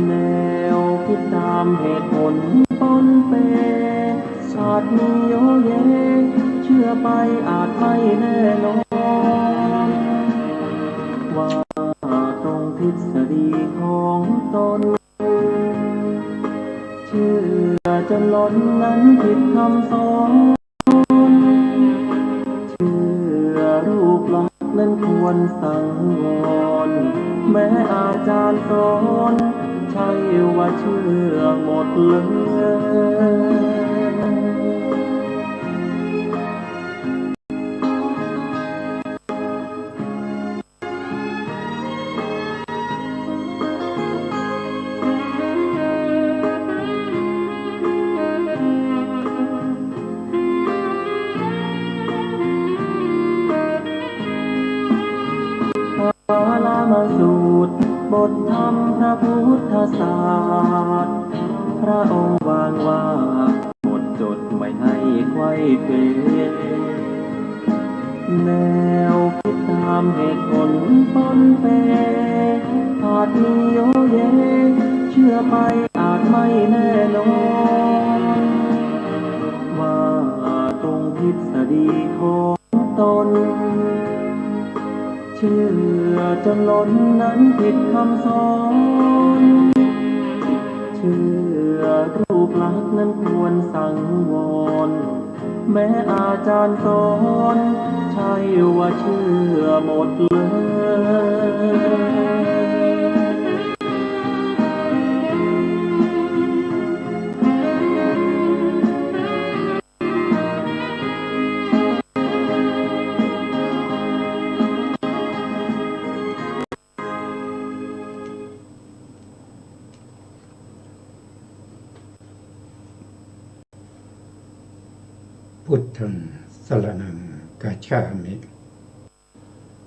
แนวคิดตามเหตุผลปนเปชาติมีโยเยเชื่อไปอาจไม่แน่นอนว่าตรงทฤษฎีของตนเชื่อจนล้นนั้นผิดคำสอนเชื่อรูปลักษณ์นั้นควรสังวรแม้อาจารย์สอนใช่ว่าเชื่อหมดเลยปาลามาสูตรบทธรรมพระพุทธศาสตร์พระองค์วางว่าหมดจดไม่ให้ไขว้เขวแนวคิดตามเหตุผลปนเปอาจมีโยเยเชื่อไปอาจไม่แน่นอนว่าตรงทฤษฎีของตนเชื่อจนล้นนั้นผิดคำสอนเชื่อรูปลักษณ์นั้นควรสังวรแม้อาจารย์สอนใช่ว่าเชื่อหมดเลยพุทธังสรณังคัจฉามิ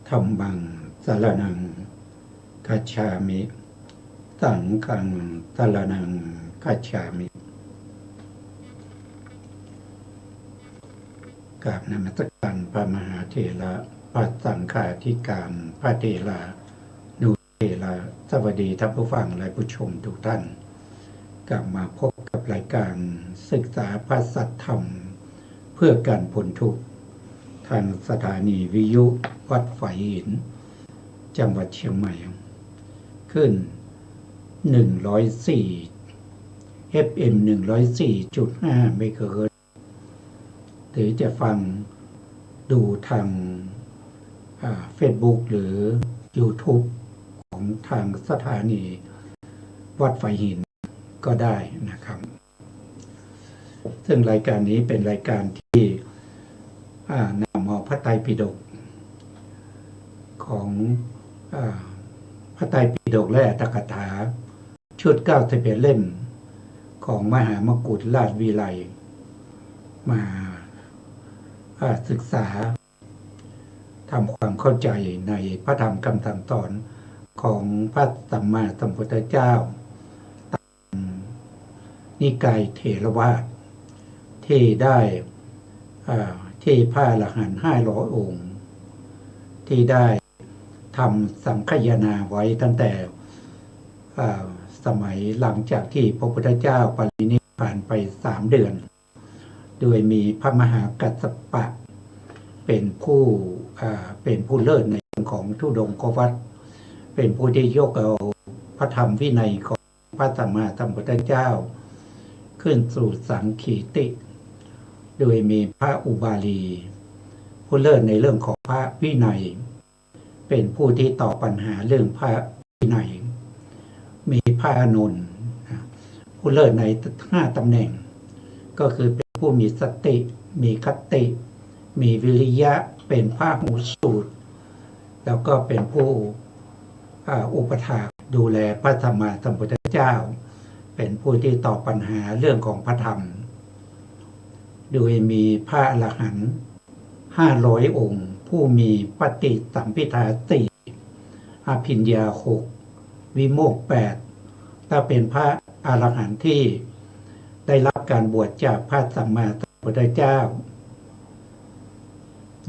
ธัมมังสรณังคัจฉามิสังฆังสรณังคัจฉามิกราบนมัสการพระมหาเถระพระสังฆาธิการพระเถระนุเถระสวัสดีท่านผู้ฟังและผู้ชมทุกท่านกลับมาพบกับรายการศึกษาพระสัทธรรมเพื่อการพ้นทุกข์ทางสถานีวิทยุวัดฝายหินจังหวัดเชียงใหม่ขึ้น104 FM 104.5 เมกะเฮิรตซ์หรือจะฟังดูทางFacebook หรือ YouTube ของทางสถานีวัดฝายหินก็ได้นะครับซึ่งรายการนี้เป็นรายการที่นำเอาพระไตรปิฎกของพระไตรปิฎกและอัตถกถาชุด91เล่มของมหามกุฏราชวิไลมาศึกษาทำความเข้าใจในพระธรรมคำสั่งสอนของพระสัมมาสัมพุทธเจ้าตามนิกายเถรวาทที่ได้ที่พระอรหันต์500 องค์ที่ได้ทำสังคายนาไว้ตั้งแต่สมัยหลังจากที่พระพุทธเจ้าปรินิพพานไป3 เดือนโดยมีพระมหากัสสปะเป็นผู้เลิศในเรื่องของธุดงควัตรเป็นผู้ที่ยกเอาพระธรรมวินัยของพระสัมมาสัมพุทธเจ้าขึ้นสู่สังคีติโดยมีพระอุบาลีผู้เลิศในเรื่องของพระวินัยเป็นผู้ที่ตอบปัญหาเรื่องพระวินัยมีพระอานนท์ผู้เลิศใน5 ตำแหน่งก็คือเป็นผู้มีสติมีคติมีวิริยะเป็นพระหูสูตรแล้วก็เป็นผู้อุปถากดูแลพระสัมมาสัมพุทธเจ้าเป็นผู้ที่ตอบปัญหาเรื่องของพระธรรมโดยมีพระอรหันต์500 องค์ผู้มีปฏิสัมภิทา4อภิญญา6วิโมกข์8ถ้าเป็นพระอรหันต์ที่ได้รับการบวชจากพระสัมมาสัมพุทธเจ้า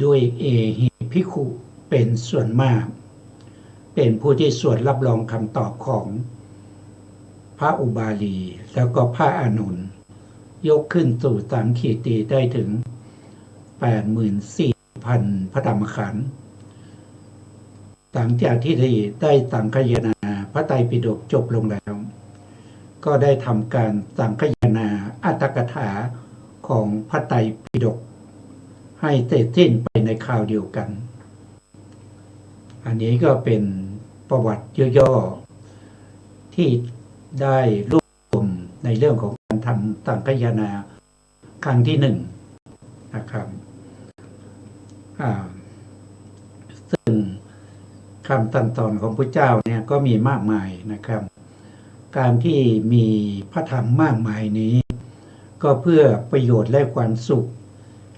ด้วยเอหิภิกขุเป็นส่วนมากเป็นผู้ที่สวดรับรองคำตอบของ ระอุบาลีแล้วก็พระอานนท์ยกขึ้นสู่สังคีติได้ถึง 84,000 พระธรรมขันธ์หลังจากที่ได้สังคายนาพระไตรปิฎกจบลงแล้วก็ได้ทำการสังคายนาอรรถกถาของพระไตรปิฎกให้เสร็จสิ้นไปในคราวเดียวกันอันนี้ก็เป็นประวัติย่อๆที่ได้รวบรวมในเรื่องของการทำสังคายนาครั้งที่1นะครับซึ่งคำสั่งสอนของพระเจ้าเนี่ยก็มีมากมายนะครับการที่มีพระธรรมมากมายนี้ก็เพื่อประโยชน์และความสุข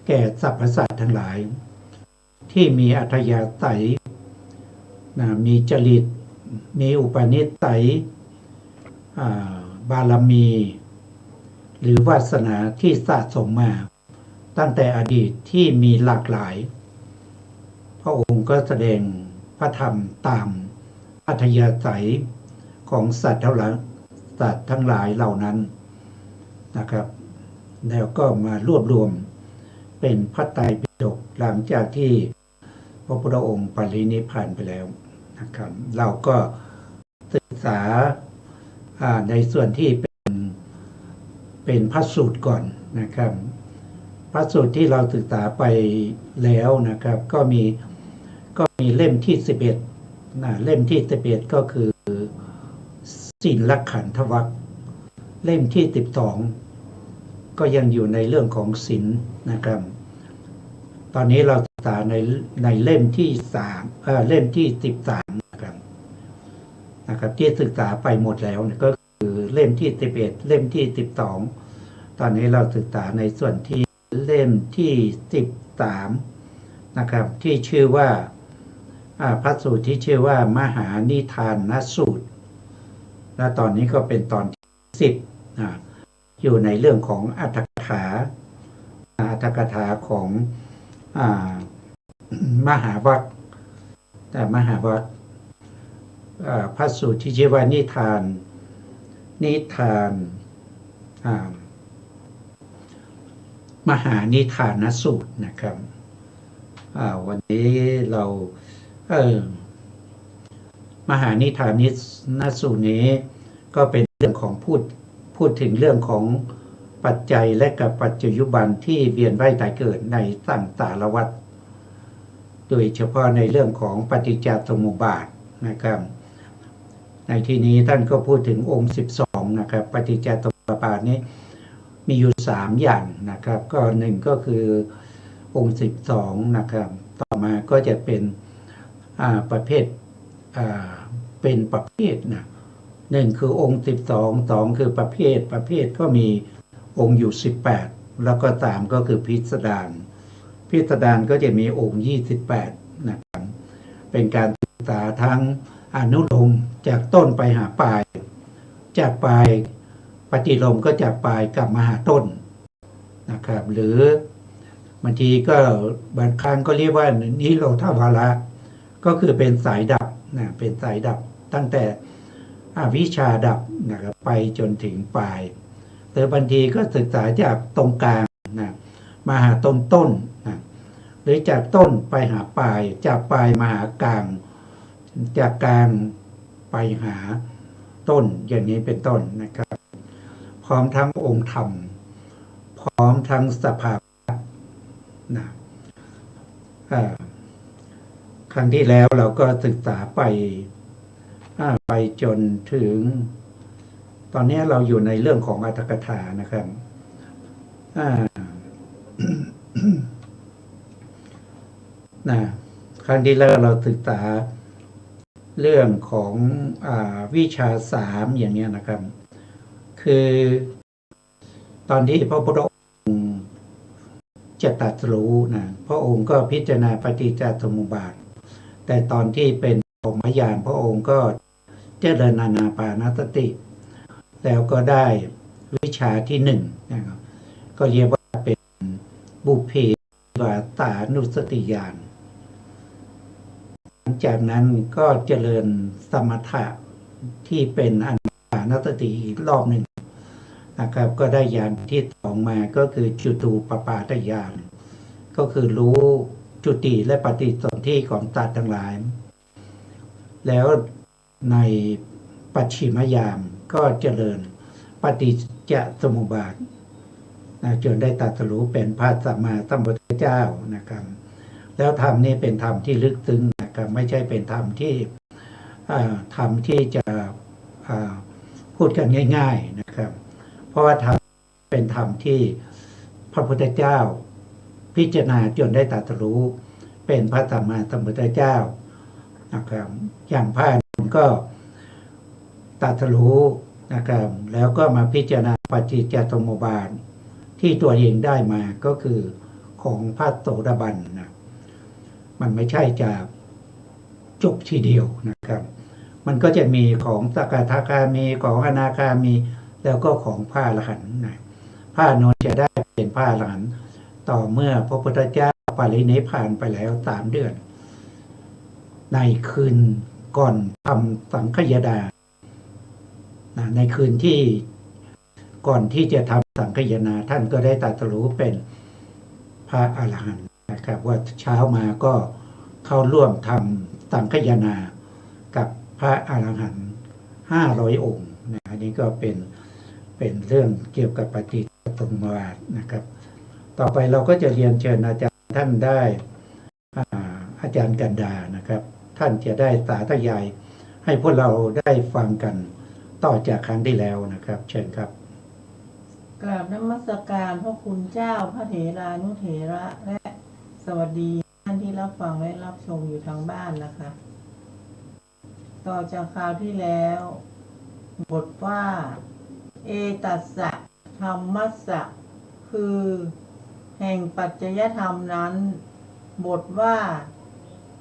แก่สรรพสัตว์ทั้งหลายที่มีอัธยาศัยมีจริตมีอุปนิสัยบารมีหรือวาสนาที่สะสมมาตั้งแต่อดีตที่มีหลากหลายพระองค์ก็แสดงพระธรรมตามอัธยาศัยของสัตว์ทั้งหลายเหล่านั้นนะครับแล้วก็มารวบรวมเป็นพระไตรปิฎกหลังจากที่พระพุทธองค์ปรินิพพานไปแล้วนะครับเราก็ศึกษาในส่วนที่เป็นพระสูตรก่อนนะครับพระสูตรที่เราศึกษาไปแล้วนะครับก็มีเล่มที่11เล่มที่11ก็คือศีลขันธวรรคเล่มที่12ก็ยังอยู่ในเรื่องของศีลนะครับตอนนี้เราศึกษาในเล่มที่3เล่มที่13นะครับที่ศึกษาไปหมดแล้วก็คือเล่มที่11เล่มที่12ตอนนี้เราศึกษาในส่วนที่เล่มที่13นะครับที่ชื่อว่าพระสูตรที่ชื่อว่ามหานิทานนสูตรและตอนนี้ก็เป็นตอนที่10อยู่ในเรื่องของอรรถกถาของมหาวรรคแต่มหาวรรคพระสูตรที่ชื่อว่านิทานมหานิทานสูตรนะครับวันนี้เรามหานิทานสูตรนี้ก็เป็นเรื่องของพูดถึงเรื่องของปัจจัยและกับปัจจุบันที่เวียนว่ายตายเกิดในสังสารวัฏโดยเฉพาะในเรื่องของปฏิจจสมุปบาทนะครับในที่นี้ท่านก็พูดถึงองค์12นะครับปฏิจจสมุปบาทนี้มีอยู่3อย่างนะครับก็1ก็คือองค์12นะครับต่อมาก็จะเป็นประเภทเป็นประเภท1คือองค์12 2คือประเภทก็มีองค์อยู่18แล้วก็3ก็คือพิสดารก็จะมีองค์28นะครับเป็นการศึกษาทั้งอนุโลมจากต้นไปหาปลายจากปลายปฏิโลมก็จากปลายกลับมาหาต้นนะครับหรือบางทีก็บางครั้งก็เรียกว่านิโรธวาระก็คือเป็นสายดับเป็นสายดับตั้งแต่อวิชชาดับนะครับไปจนถึงปลายหรือบางทีก็ศึกษาจากตรงกลางมาหาต้นหรือจากต้นไปหาปลายจากปลายมาหากลางจากกลางไปหาต้นอย่างนี้เป็นต้นนะครับพร้อมทั้งองค์ธรรมพร้อมทั้งสภาวะครั้งที่แล้วเราก็ศึกษาไปจนถึงตอนนี้เราอยู่ในเรื่องของอรรถกถานะครับครั้งที่แล้วเราศึกษาเรื่องของวิชา3อย่างนี้นะครับคือตอนที่พระพุทธองค์จะตรัสรู้พระองค์ก็พิจารณาปฏิจจสมุปบาทแต่ตอนที่เป็นพรหมญาณพระองค์ก็เจริญอานาปานสติแล้วก็ได้วิชาที่1นะครับก็เรียกว่าเป็นบุพเพนิวาสานุสติญาณหลังจากนั้นก็เจริญสมถะที่เป็นอนาปาน านสติอีกรอบหนึ่งนะครับก็ได้ญาณที่สองมาก็คือจุตูปปาตญาณก็คือรู้จุติและปฏิสนธิของสัตว์ทั้งหลายแล้วในปัจฉิมยามก็เจริญปฏิจจสมุปบาทจนได้ตรัสรู้เป็นพระสัมมาสัมพุทธเจ้านะครับแล้วธรรมนี้เป็นธรรมที่ลึกซึ้งนะครับไม่ใช่เป็นธรรมที่จะพูดกันง่ายๆนะครับเพราะว่าธรรมเป็นธรรมที่พระพุทธเจ้าพิจารณาจนได้ตรัสรู้เป็นพระสัมมาสัมพุทธเจ้านะครับอย่างพระอานนท์ก็ตรัสรู้นะครับแล้วก็มาพิจารณาปฏิจจสมุปบาทที่ตัวเองได้มาก็คือของพระโสดาบันนะมันไม่ใช่จะจบทีเดียวนะครับมันก็จะมีของสกทาคามีของอนาคามีแล้วก็ของพระอรหันต์นะพระอานนท์จะได้เป็นพระอรหันต์ต่อเมื่อพระพุทธเจ้าปรินิพพานไปแล้ว3 เดือนในคืนก่อนทำสังฆยดาในคืนที่ก่อนที่จะทำสังฆยนาท่านก็ได้ตรัสรู้เป็นพระอรหันต์นะครับว่าเช้ามาก็เข้าร่วมทำสังฆยนากับพระอรหันต์500 องค์นะอันนี้ก็เป็นเรื่องเกี่ยวกับปฏิจจสมุปบาทนะครับต่อไปเราก็จะเรียนเชิญอาจารย์ท่านได้อาจารย์กันดานะครับท่านจะได้สาธยายให้พวกเราได้ฟังกันต่อจากครั้งที่แล้วนะครับเชิญครับกราบนมัสการพระคุณเจ้าพระเถรานุเถระและสวัสดีท่านที่รับฟังและรับชมอยู่ทางบ้านนะคะต่อจากคราวที่แล้วบทว่าเอตัสสะธรรมัสสะคือแห่งปัจจยธรรมนั้นบทว่า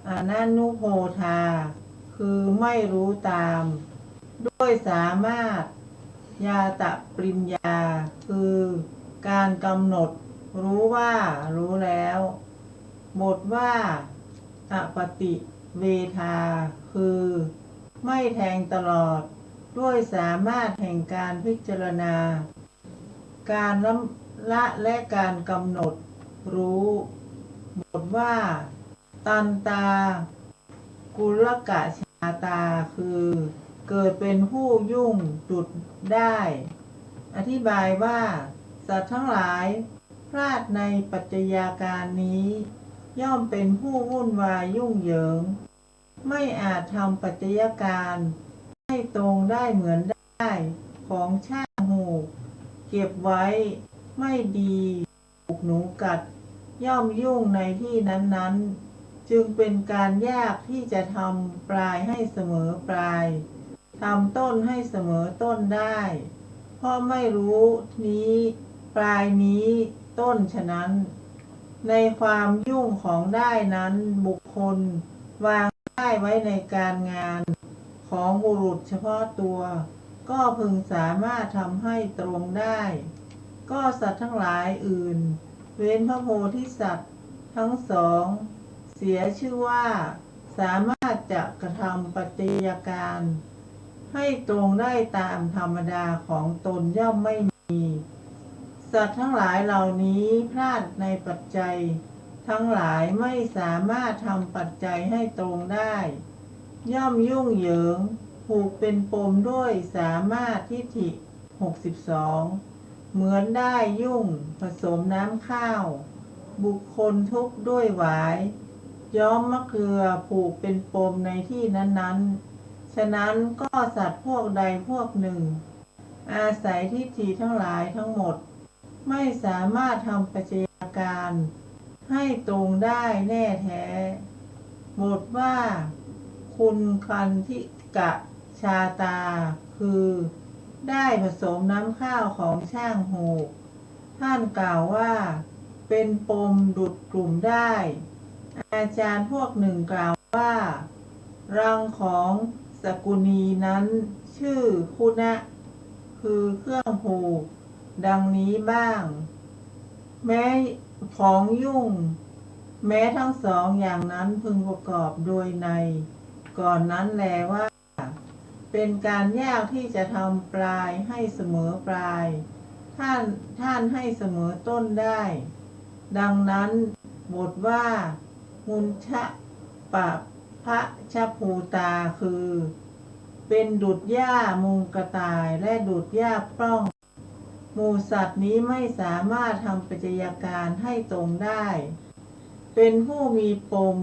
อนันนุโพธาคือไม่รู้ตามด้วยสามารถญาตปริญญาคือการกำหนดรู้ว่ารู้แล้วบทว่าอปฏิเวทาคือไม่แทงตลอดด้วยสามารถแห่งการพิจารณาการละและการกำหนดรู้บทว่าตันตากุลกะชาตาคือเกิดเป็นผู้ยุ่งจุดได้อธิบายว่าสัตว์ทั้งหลายพลาดในปัจจัยการนี้ย่อมเป็นผู้วุ่นวายยุ่งเหยิงไม่อาจทำปัจจัยการให้ตรงได้เหมือนได้ของช่างหูเก็บไว้ไม่ดีถูกหนูกัดย่อมยุ่งในที่นั้นๆจึงเป็นการยากที่จะทำปลายให้เสมอปลายทำต้นให้เสมอต้นได้เพราะไม่รู้นี้ปลายนี้ต้นฉะนั้นในความยุ่งของได้นั้นบุคคลวางได้ไว้ในการงานของบุรุษเฉพาะตัวก็พึงสามารถทำให้ตรงได้ก็สัตว์ทั้งหลายอื่นเว้นพระโพธิสัตว์ทั้งสองเสียชื่อว่าสามารถจะกระทำปัจจัยการให้ตรงได้ตามธรรมดาของตนย่อมไม่มีสัตว์ทั้งหลายเหล่านี้พลาดในปัจจัยทั้งหลายไม่สามารถทำปัจจัยให้ตรงได้ย่อมยุ่งเหยิงผูกเป็นปมด้วยสามารถทิฏฐิ62เหมือนได้ยุ่งผสมน้ำข้าวบุคคลทุกข์ด้วยหวายย้อมมะเกลือผูกเป็นปมในที่นั้นๆฉะนั้นก็สัตว์พวกใดพวกหนึ่งอาศัยทิฏฐิทั้งหลายทั้งหมดไม่สามารถทำปัจจัยการให้ตรงได้แน่แท้บทว่าคุณคันธิกะชาตาคือได้ผสมน้ำข้าวของช่างหูกท่านกล่าวว่าเป็นปมดุดกลุ่มได้อาจารย์พวกหนึ่งกล่าวว่ารังของสกุณีนั้นชื่อคุณะคือเครื่องผูกดังนี้บ้างแม้ของยุ่งแม้ทั้งสองอย่างนั้นพึงประกอบโดยในก่อนนั้นแลว่า เป็นการยากที่จะทำปลายให้เสมอปลาย ท่านให้เสมอต้นได้ ดังนั้นบทว่ามุนชะปะพระชะภูตาคือ เป็นดุจหญ้ามุงกระต่ายและดุจหญ้าปล้องหมู่สัตว์นี้ไม่สามารถทำปัจจัยการให้ตรงได้ เป็นผู้มีปม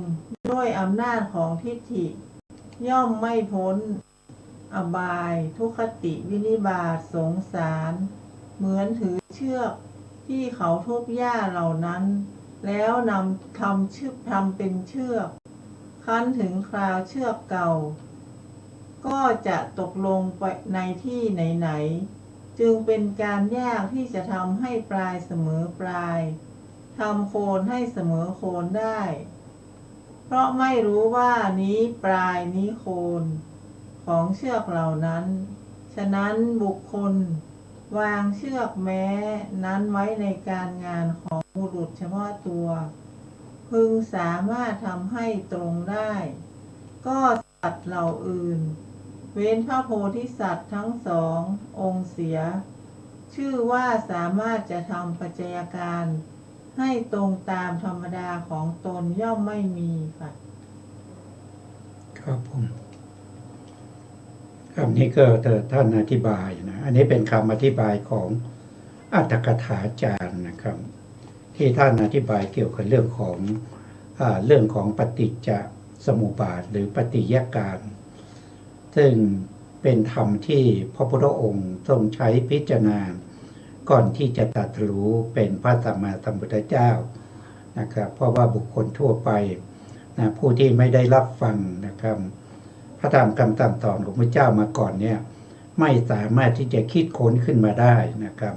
ด้วยอำนาจของทิฏฐิ ย่อมไม่พ้นอบายทุกขติวินิบาตสงสาร เหมือนถือเชือกที่เขาทุบหญ้าเหล่านั้น แล้วนำทำเป็นเชือกคั้นถึงคราวเชือกเก่า ก็จะตกลงไปในที่ไหนๆจึงเป็นการยากที่จะทำให้ปลายเสมอปลายทำโคนให้เสมอโคนได้ เพราะไม่รู้ว่านี้ปลายนี้โคนของเชือกเหล่านั้น ฉะนั้นบุคคลวางเชือกแม้นั้นไว้ในการงานของบุรุษเฉพาะตัว พึงสามารถทำให้ตรงได้ ก็สัตว์เหล่าอื่น เว้นพระโพธิสัตว์ทั้งสององค์เสีย ชื่อว่าสามารถจะทำปัจจัยการให้ตรงตามธรรมดาของตนย่อมไม่มีค่ะ ครับผมคำนี้ก็ท่านอธิบายนะอันนี้เป็นคำอธิบายของอัตถกถาจารย์นะครับ ที่ท่านอธิบายเกี่ยวกับเรื่องของปฏิจจสมุปบาทหรือปฏิยการ ซึ่งเป็นธรรมที่พระพุทธองค์ทรงใช้พิจารณาก่อนที่จะตรัสรู้เป็นพระสัมมาสัมพุทธเจ้านะครับเพราะว่าบุคคลทั่วไปนะผู้ที่ไม่ได้รับฟังนะครับพระธรรมคำสั่งสอนของพระเจ้ามาก่อนเนี่ยไม่สามารถที่จะคิดค้นขึ้นมาได้นะครับ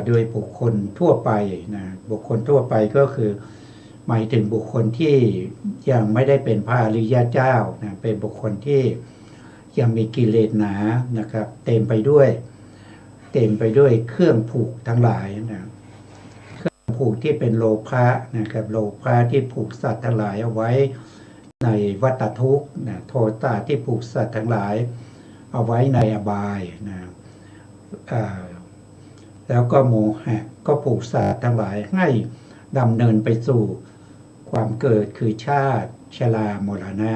โดยบุคคลทั่วไปนะบุคคลทั่วไปก็คือหมายถึงบุคคลที่ยังไม่ได้เป็นพระอริยเจ้านะเป็นบุคคลที่ยังมีกิเลสหนานะครับเต็มไปด้วยเครื่องผูกทั้งหลายนะเครื่องผูกที่เป็นโลภะนะครับโลภะที่ผูกสัตว์ทั้งหลายเอาไว้ในวัฏทุกข์นะโทสะที่ผูกสัตว์ทั้งหลายเอาไว้ในอบายนะแล้วก็โมหะก็ผูกสัตว์ทั้งหลายให้ดำเนินไปสู่ความเกิดคือชาติชรามรณะ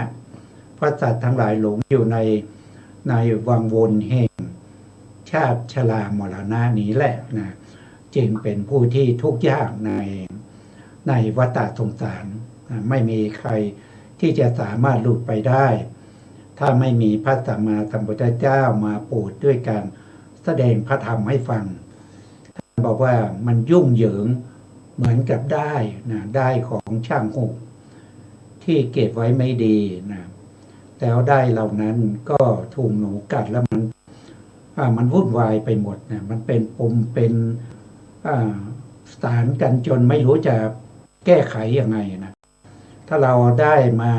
เพราะสัตว์ทั้งหลายหลงอยู่ในวังวนแห่งชาติชรามรณะนี้แหละนะจึงเป็นผู้ที่ทุกข์ยากในวัฏสงสารนะไม่มีใครที่จะสามารถหลุดไปได้ ถ้าไม่มีพระสัมมาสัมพุทธเจ้ามาโปรดด้วยการแสดงพระธรรมให้ฟังท่านบอกว่ามันยุ่งเหยิงเหมือนกับได้ของช่างหูกที่เก็บไว้ไม่ดีนะแล้วได้เหล่านั้นก็ถูกหนูกัดแล้วมันวุ่นวายไปหมดนะมันเป็นปมเป็นสารกันจนไม่รู้จะแก้ไขยังไงนะถ้าเราได้มา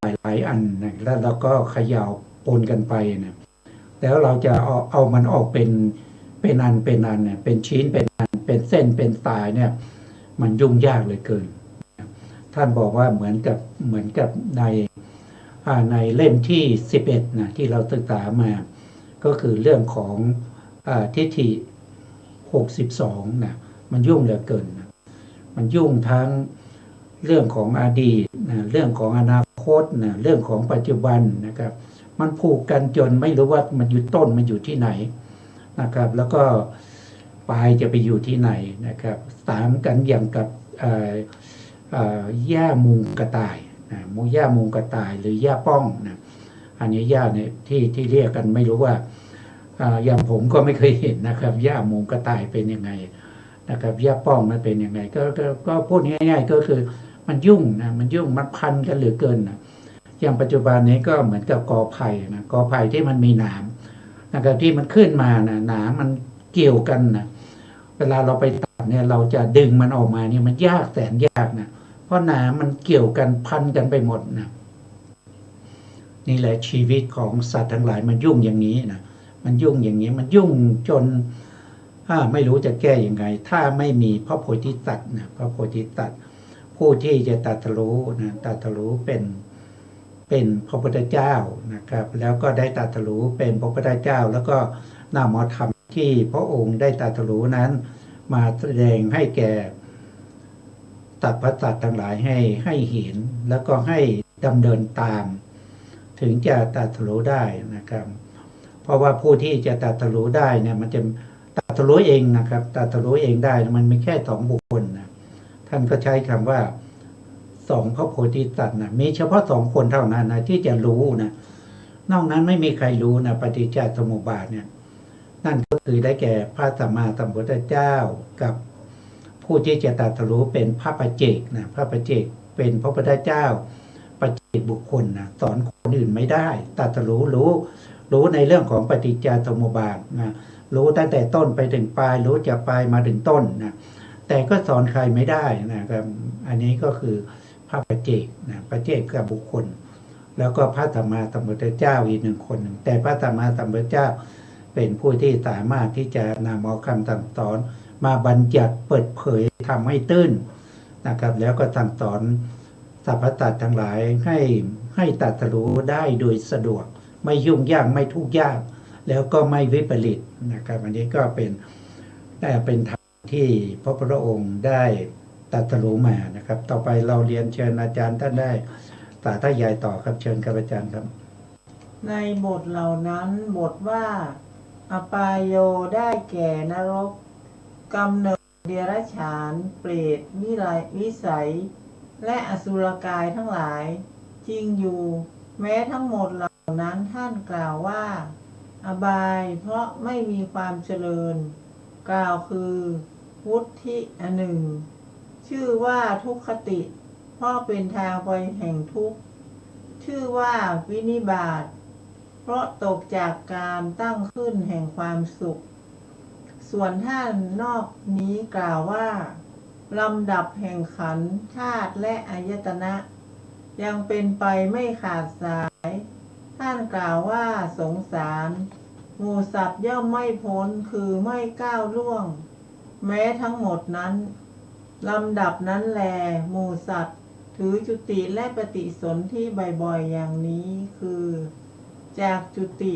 หลายอันนะแล้วเราก็เขย่าปนกันไปนะแล้วเราจะเอามันออกเป็นอันเนี่ยเป็นชิ้นเป็นอันเป็นเส้นเป็นสายเนี่ยมันยุ่งยากเหลือเกินท่านบอกว่าเหมือนกับในเล่มที่11นะที่เราศึกษามาก็คือเรื่องของทิฏฐิ62นะมันยุ่งเหลือเกินนะมันยุ่งทั้งเรื่องของอดีตนะเรื่องของอนาคตนะเรื่องของปัจจุบันนะครับมันผูกกันจนไม่รู้ว่ามันอยู่ต้นมันอยู่ที่ไหนนะครับแล้วก็ปลายจะไปอยู่ที่ไหนนะครับสามกันอย่างกับหญ้ามุงกระต่ายนะหญ้ามุงกระต่ายหรือหญ้าป้องนะอันนี้หญ้าเนี่ยที่เรียกกันไม่รู้ว่าอย่างผมก็ไม่เคยเห็นนะครับหญ้ามุงกระต่ายเป็นยังไงนะครับหญ้าป้องมันเป็นยังไงก็พูดง่ายๆก็คือมันยุ่งมันพันกันเหลือเกินนะอย่างปัจจุบันนี้ก็เหมือนกับกอไผ่นะกอไผ่ที่มันมีหนามนะครับที่มันขึ้นมานะหนามมันเกี่ยวกันนะเวลาเราไปตัดเนี่ยเราจะดึงมันออกมาเนี่ยมันยากแสนยากนะเพราะหนามมันเกี่ยวกันพันกันไปหมดนะนี่แหละชีวิตของสัตว์ทั้งหลายมันยุ่งอย่างนี้นะมันยุ่งอย่างนี้มันยุ่งจนไม่รู้จะแก้ยังไงถ้าไม่มีพระโพธิสัตว์นะพระโพธิสัตว์ผู้ที่จะตรัสรู้นะตรัสรู้เป็น เป็นพระพุทธเจ้านะครับแล้วก็ได้ตรัสรู้เป็นพระพุทธเจ้าแล้วก็นำเอาธรรมที่พระองค์ได้ตรัสรู้นั้นมาแสดงให้แก่สรรพสัตว์ทั้งหลายให้เห็นแล้วก็ให้ดำเนินตามถึงจะตรัสรู้ได้นะครับเพราะว่าผู้ที่จะตรัสรู้ได้เนี่ยมันจะตรัสรู้เองนะครับตรัสรู้เองได้มันไม่แค่สองบุคคลนะท่านก็ใช้คำว่าสองพระโพธิสัตว์นะมีเฉพาะสองคนเท่านั้นนะที่จะรู้นะนอกนั้นไม่มีใครรู้นะปฏิจจสมุปบาทเนี่ยนั่นก็คือได้แก่พระสัมมาสัมพุทธเจ้ากับผู้ที่จะตรัสรู้เป็นพระปัจเจกนะพระปัจเจกเป็นพระพุทธเจ้าปัจเจกบุคคลนะสอนคนอื่นไม่ได้ตรัสรู้ในเรื่องของปฏิจจสมุปบาทนะรู้ตั้งแต่ต้นไปถึงปลายรู้จากปลายมาถึงต้นนะแต่ก็สอนใครไม่ได้นะครับอันนี้ก็คือพระปัจเจกนะปัจเจกกับบุคคลแล้วก็พระสัมมาสัมพุทธเจ้าอีกหนึ่งคนหนึ่งแต่พระสัมมาสัมพุทธเจ้าเป็นผู้ที่สามารถที่จะนำเอาคำสั่งสอนมาบัญญัติเปิดเผยทำให้ตื้นนะครับแล้วก็สั่งสอนสรรพสัตว์ทั้งหลายให้ตรัสรู้ได้โดยสะดวกไม่ยุ่งยากไม่ทุกข์ยากแล้วก็ไม่วิปริตนะครับอันนี้ก็เป็นธรรมที่พระพุทธองค์ได้ตรัสรู้มานะครับต่อไปเราเรียนเชิญอาจารย์ท่านได้สาธยายต่อครับเชิญครับอาจารย์ครับในบทเหล่านั้นบทว่าอปายโยได้แก่นรกกำเนิดเดรัจฉานเปรตวิสัยและอสุรกายทั้งหลายจริงอยู่แม้ทั้งหมดเหล่านั้นท่านกล่าวว่าอบายเพราะไม่มีความเจริญกล่าวคือวุฒิอันหนึ่งชื่อว่าทุกขติเพราะเป็นทางไปแห่งทุกข์ชื่อว่าวินิบาตเพราะตกจากการตั้งขึ้นแห่งความสุขส่วนท่านนอกนี้กล่าวว่าลำดับแห่งขันธ์ธาตุและอายตนะยังเป็นไปไม่ขาดสายท่านกล่าวว่าสงสารหมู่สัตว์ย่อมไม่พ้นคือไม่ก้าวล่วงแม้ทั้งหมดนั้นลำดับนั้นแลหมู่สัตว์ถือจุติและปฏิสนธิบ่อยๆอย่างนี้คือจากจุติ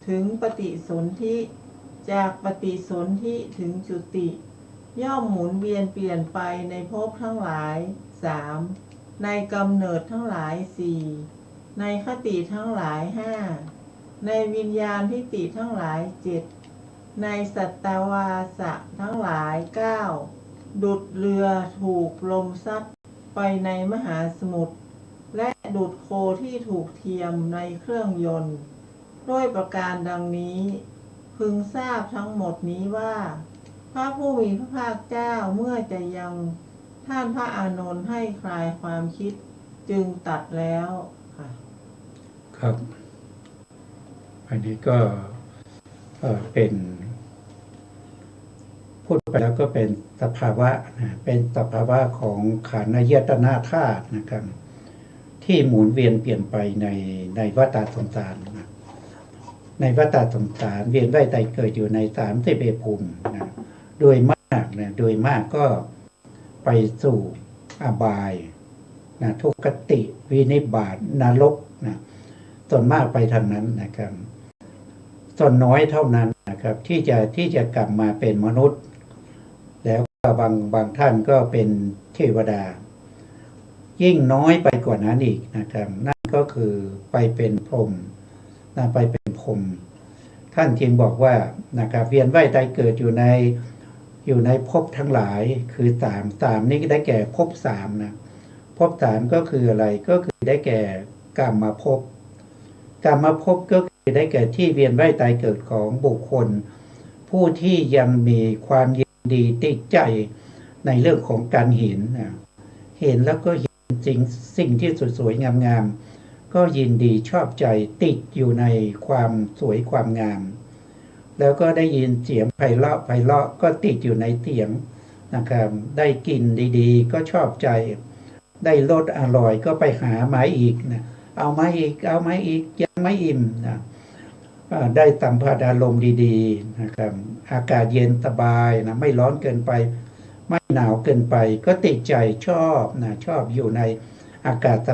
ถึงปฏิสนธิจากปฏิสนธิถึงจุติย่อมหมุนเวียนเปลี่ยนไปในภพทั้งหลาย3ในกำเนิดทั้งหลาย4ในคติทั้งหลาย5ในวิญญาณทิฏฐิทั้งหลาย7ในสัตตวาสะทั้งหลาย9ดุจเรือถูกลมซัดไปในมหาสมุทรและดุจโคที่ถูกเทียมในเครื่องยนต์ด้วยประการดังนี้พึงทราบทั้งหมดนี้ว่าพระผู้มีพระภาคเจ้าเมื่อจะยังท่านพระอานนท์ให้คลายความคิดจึงตัดแล้วค่ะครับอันนี้ก็เป็นพูดไปแล้วก็เป็นสภาวะนะเป็นสภาวะของขันธ์อายตนะธาตุนะครับที่หมุนเวียนเปลี่ยนไปในวัฏสงสารนะในวัฏสงสารเวียนว่ายตายเกิดอยู่ใน31ภูมินะโดยมากก็ไปสู่อบายนะทุกขติวินิบาตนรกนะส่วนมากไปทางนั้นนะครับส่วนน้อยเท่านั้นนะครับที่จะกลับมาเป็นมนุษย์แล้วก็บางท่านก็เป็นเทวดายิ่งน้อยไปกว่านั้นอีกนะครับนั่นก็คือไปเป็นพรหมไปเป็นพรหมท่านจึงบอกว่านะครับเวียนว่ายตายเกิดอยู่ในภพทั้งหลายคือ3นี่ได้แก่ภพ3นะภพ3ก็คืออะไรก็คือได้แก่กามภพก็คือได้แก่ที่เวียนว่ายตายเกิดของบุคคลผู้ที่ยังมีความยินดีติดใจในเรื่องของการเห็นนะเห็นแล้วก็เห็นสิ่งที่สวยๆงามๆก็ยินดีชอบใจติดอยู่ในความสวยความงามแล้วก็ได้ยินเสียงไพเราะก็ติดอยู่ในเสียงนะครับได้กลิ่นดีๆก็ชอบใจได้รสอร่อยก็ไปหามาอีกนะเอามาอีกยังไม่อิ่มนะได้สัมผัสอารมณ์ดีๆนะครับอากาศเย็นสบายนะไม่ร้อนเกินไปไม่หนาวเกินไปก็ติดใจชอบอยู่ในอากาศส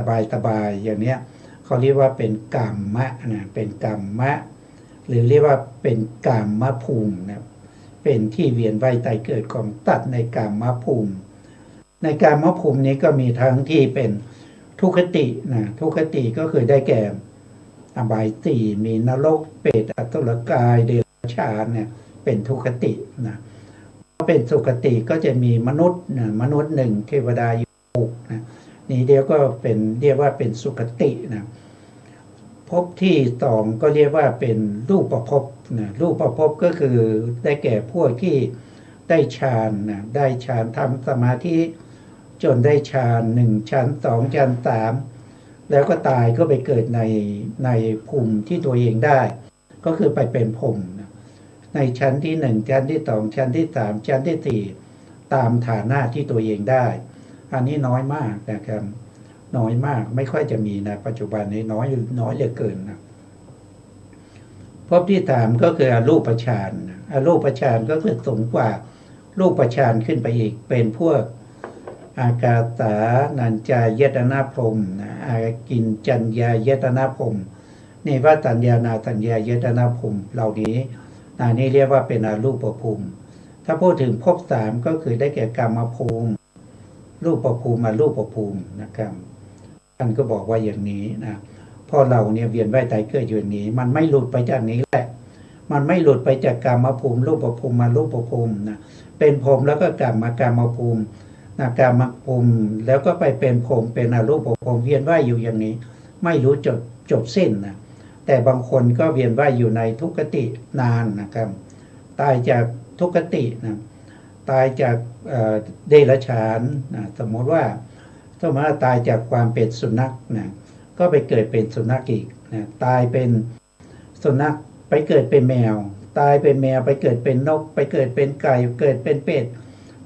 บายๆอย่างเนี้ยเขา เขาเรียกว่าเป็นกามมะนะเป็นกามมะหรือเรียกว่าเป็นกามมภูมินะเป็นที่เวียนว่ายตายเกิดของตัดในกามมภูมิในกามมภูมินี้ก็มีทั้งที่เป็นทุกขตินะทุกขติก็คือได้แก่อบายสี่มีนรกเปรตอสุรกายเดรัจฉานเนี่ยเป็นทุกขตินะเป็นสุคติก็จะมีมนุษย์นะมนุษย์หนึ่งเทวดาอยู่นะนี่เดียวก็เป็นเรียกว่าเป็นสุคตินะภพที่สองก็เรียกว่าเป็นรูปภพนะรูปภพก็คือได้แก่พวกที่ได้ฌานนะได้ฌานทำสมาธิจนได้ฌานหนึ่งฌานสองฌานสามแล้วก็ตายก็ไปเกิดในภูมิที่ตัวเองได้ก็คือไปเป็นพรหมนะในชั้นที่หนึ่งชั้นที่สองชั้นที่สามชั้นที่สี่ตามฐานะที่ตัวเองได้อันนี้น้อยมากนะครับน้อยมากไม่ค่อยจะมีนะปัจจุบันนี้น้อยเหลือเกินนะภพที่สามก็คืออรูปฌานอรูปฌานก็คือสูงกว่ารูปฌานขึ้นไปอีกเป็นพวกอากาสานัญจายตนะพรหมอากินจัญญายตนะพรหมนี่ว่าตัญญานาตัญญายตนะพรหมเหล่านี้นี่เรียกว่าเป็นอรูปภูมิถ้าพูดถึงภพสามก็คือได้แก่กามภูมิรูปภูมิมารูปภูมินะครับท่านก็บอกว่าอย่างนี้นะพอเราเนี่ยเวียนว่ายตายเกิดอยู่อย่างนี้มันไม่หลุดไปจากนี้แหละมันไม่หลุดไปจากกามภูมิรูปภูมิมารูปภูมินะเป็นพรหมแล้วก็กลับมากามภูมินะกามภูมิแล้วก็ไปเป็นพรหมเป็นอรูปภูมิเวียนว่ายอยู่อย่างนี้ไม่รู้จบสิ้นนะแต่บางคนก็เวียนว่ายอยู่ในทุกขตินานนะครับตายจากทุกขตินะตายจากเดรัจฉานนะสมมติว่าตายจากความเป็นสุนัขนะก็ไปเกิดเป็นสุนัขอีกนะตายเป็นสุนัขไปเกิดเป็นแมวตายเป็นแมวไปเกิดเป็นนกไปเกิดเป็นไก่เกิดเป็นเป็ด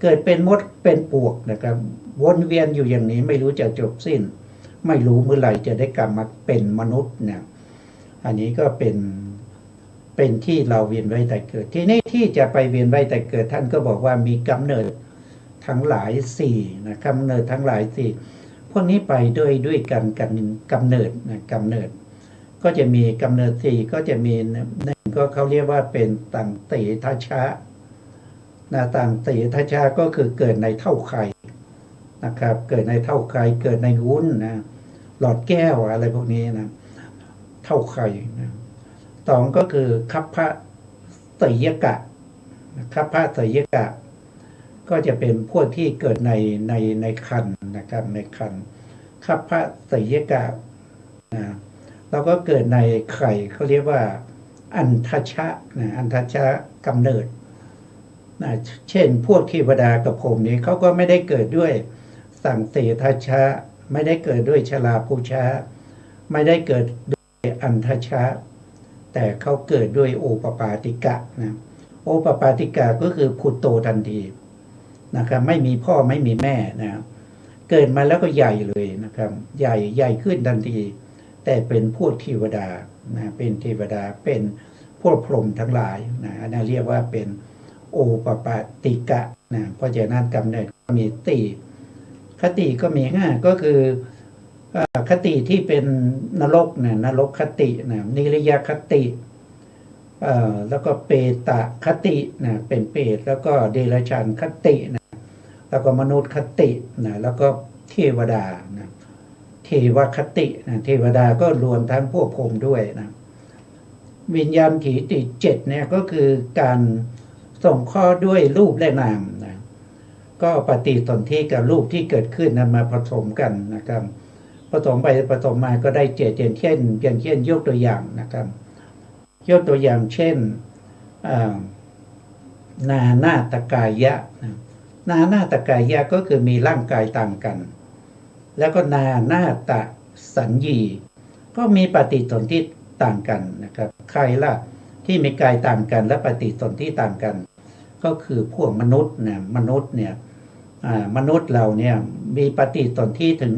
เกิดเป็นมดเป็นปลวกนะครับวนเวียนอยู่อย่างนี้ไม่รู้จะจบสิ้นไม่รู้เมื่อไหร่จะได้กลับมาเป็นมนุษย์เนี่ยอันนี้ก็เป็นที่เราเวียนว่ายตายเกิดที่นี่ที่จะไปเวียนว่ายตายเกิดท่านก็บอกว่ามีกำเนิดทั้งหลายสี่นะกำเนิดทั้งหลายสี่พวกนี้ไปด้วยกันกำเนิดนะกำเนิดก็จะมีกำเนิดสี่ก็จะมีหนึ่งก็เขาเรียกว่าเป็นตังติทัชชะนะตังติทัชชะก็คือเกิดในเท่าไข่นะครับเกิดในเท่าไข่เกิดในวุ้นนะหลอดแก้วอะไรพวกนี้นะเท่าไข่นะสองก็คือคัพพะไสยกะคัพพะไสยกะก็จะเป็นพวกที่เกิดในครรภ์นะครับในครรภ์คัพพะไสยกะนะแล้วก็เกิดในไข่เขาเรียกว่าอันทชะนะอันทชะกำเนิดนะเช่นพวกเทวดากับพรหมนี้เขาก็ไม่ได้เกิดด้วยสังเสทชะไม่ได้เกิดด้วยชลาภูชะไม่ได้เกิดด้วยอันทชะแต่เขาเกิดด้วยโอปปาติกะนะโอปปาติกะก็คือผุดโตทันทีนะครับไม่มีพ่อไม่มีแม่นะเกิดมาแล้วก็ใหญ่เลยนะครับใหญ่ขึ้นทันทีแต่เป็นพวกเทวดานะเป็นเทวดาเป็นพวกพรหมทั้งหลายนะอันนั้นเรียกว่าเป็นโอปปาติกะนะเพราะฉะนั้นกำเนิดมีติคติก็มี5ก็คือคติที่เป็นนรกนะนรกคตินะนิรยคติแล้วก็เปตคตินะเป็นเปรตแล้วก็เดรัจฉานคตินะแล้วก็มนุษย์คตินะแล้วก็เทวดานะเทวคตินะเทวดาก็รวมทั้งพวกพรหมด้วยนะวิญญาณถีติ7เนี่ยก็คือการส่งข้อด้วยรูปและนามนะก็ปฏิสนธิกับรูปที่เกิดขึ้นนั้นมาผสมกันนะครับผสมไปผสมมาก็ได้7อย่างเช่นยกตัวอย่างนะครับยกตัวอย่างเช่นนาตกายะนาตกายะก็คือมีร่างกายต่างกันแล้วก็นาตสัญญีก็มีปฏิสนธิต่างกันนะครับใครล่ะที่มีกายต่างกันและปฏิสนธิต่างกันก็คือพวกมนุษย์เนี่ยมนุษย์เราเนี่ยมีปฏิสนธิถึง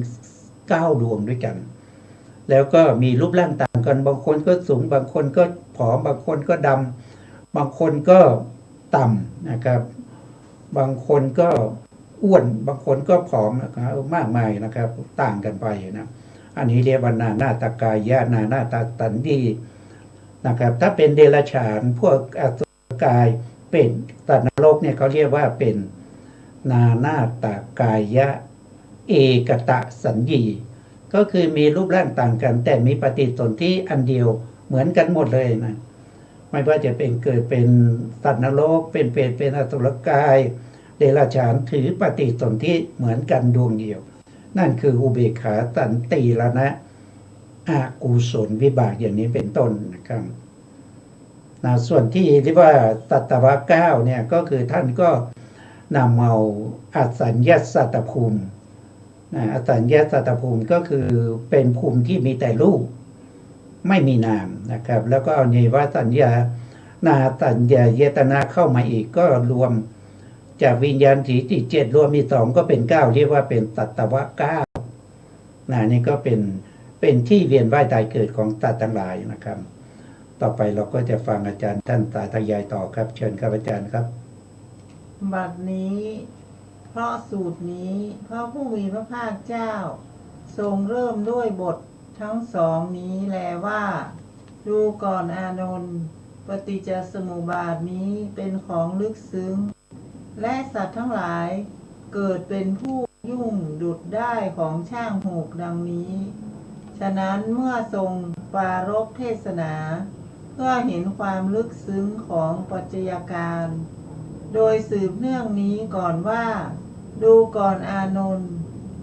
9 ดวงด้วยกันแล้วก็มีรูปร่างต่างกันบางคนก็สูงบางคนก็ผอมบางคนก็ดำบางคนก็ต่ำนะครับบางคนก็อ้วนบางคนก็ผอมนะครับมากมายนะครับต่างกันไปนะ อันนี้เรียกว่านานาตกายะนานาตสัญญีนะครับถ้าเป็นเดรัจฉานพวกอสุรกายเป็นสัตว์นรกเนี่ยเขาเรียกว่าเป็นนานาตกายะเอกตะสัญญีก็คือมีรูปร่างต่างกันแต่มีปฏิสนธิอันเดียวเหมือนกันหมดเลยนะไม่ว่าจะเป็นเกิดเป็นสัตว์นรกเป็นเปรตเป็นอสุรกายเดรัจฉานถือปฏิสนธิเหมือนกันดวงเดียวนั่นคืออุเบกขาสันติละนะอกุศลวิบากอย่างนี้เป็นต้นนะครับส่วนที่เรียกว่าสัตวะเก้าเนี่ยก็คือท่านก็นำเอาอสัญญาสัตตภูมิอสัญญาสัตตภูมิก็คือเป็นภูมิที่มีแต่รูปไม่มีนามนะครับแล้วก็เอาเนวสัญญานาสัญญาเยตนาเข้ามาอีกก็รวมจากวิญญาณถีจิตเจ็ดรวมมีสองก็เป็นเก้าเรียกว่าเป็นสัตวะเก้านี่ก็เป็นที่เวียนว่ายตายเกิดของสัตว์ทั้งหลายนะครับต่อไปเราก็จะฟังอาจารย์ท่านสาธยายต่อครับเชิญครับอาจารย์ครับบัดนี้เพราะสูตรนี้พระผู้มีพระภาคเจ้าทรงเริ่มด้วยบททั้งสองนี้แลว่าดูก่อนอานนท์ปฏิจจสมุปบาทนี้เป็นของลึกซึ้งและสัตว์ทั้งหลายเกิดเป็นผู้ยุ่งดุจได้ของช่างหูกดังนี้ฉะนั้นเมื่อทรงปรารภเทศนาเพื่อเห็นความลึกซึ้งของปัจจัยการโดยสืบเนื่องนี้ก่อนว่าดูก่อนอานนท์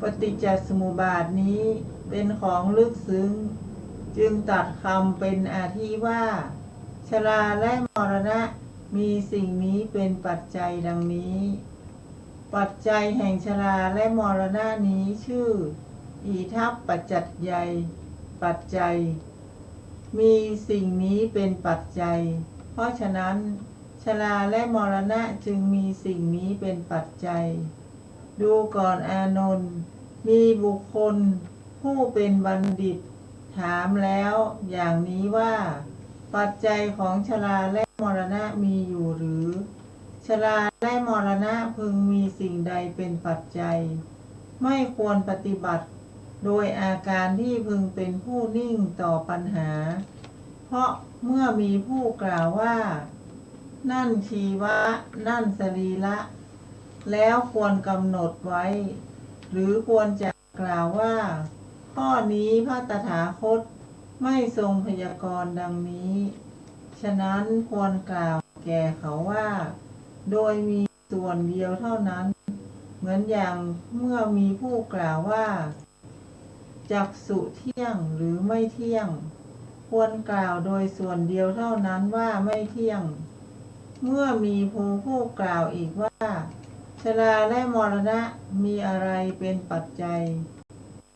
ปฏิจจสมุปบาทนี้เป็นของลึกซึ้งจึงตัดคำเป็นอาทิว่าชราและมรณะมีสิ่งนี้เป็นปัจจัยดังนี้ปัจจัยแห่งชราและมรณะนี้ชื่ออิทัปปัจจัยใหญ่ปัจจัยมีสิ่งนี้เป็นปัจจัยเพราะฉะนั้นชราและมรณะจึงมีสิ่งนี้เป็นปัจจัยดูก่อนอานนท์มีบุคคลผู้เป็นบัณฑิตถามแล้วอย่างนี้ว่าปัจจัยของชราและมรณะมีอยู่หรือชราและมรณะพึงมีสิ่งใดเป็นปัจจัยไม่ควรปฏิบัติโดยอาการที่พึงเป็นผู้นิ่งต่อปัญหาเพราะเมื่อมีผู้กล่าวว่านั่นชีวะนั่นสรีระแล้วควรกำหนดไว้หรือควรจะกล่าวว่าข้อนี้พระตถาคตไม่ทรงพยากรณ์ดังนี้ฉะนั้นควรกล่าวแก่เขาว่าโดยมีส่วนเดียวเท่านั้นเหมือนอย่างเมื่อมีผู้กล่าวว่าจักษุเที่ยงหรือไม่เที่ยงควรกล่าวโดยส่วนเดียวเท่านั้นว่าไม่เที่ยงเมื่อมีผู้กล่าวอีกว่าชราและมรณะมีอะไรเป็นปัจจัย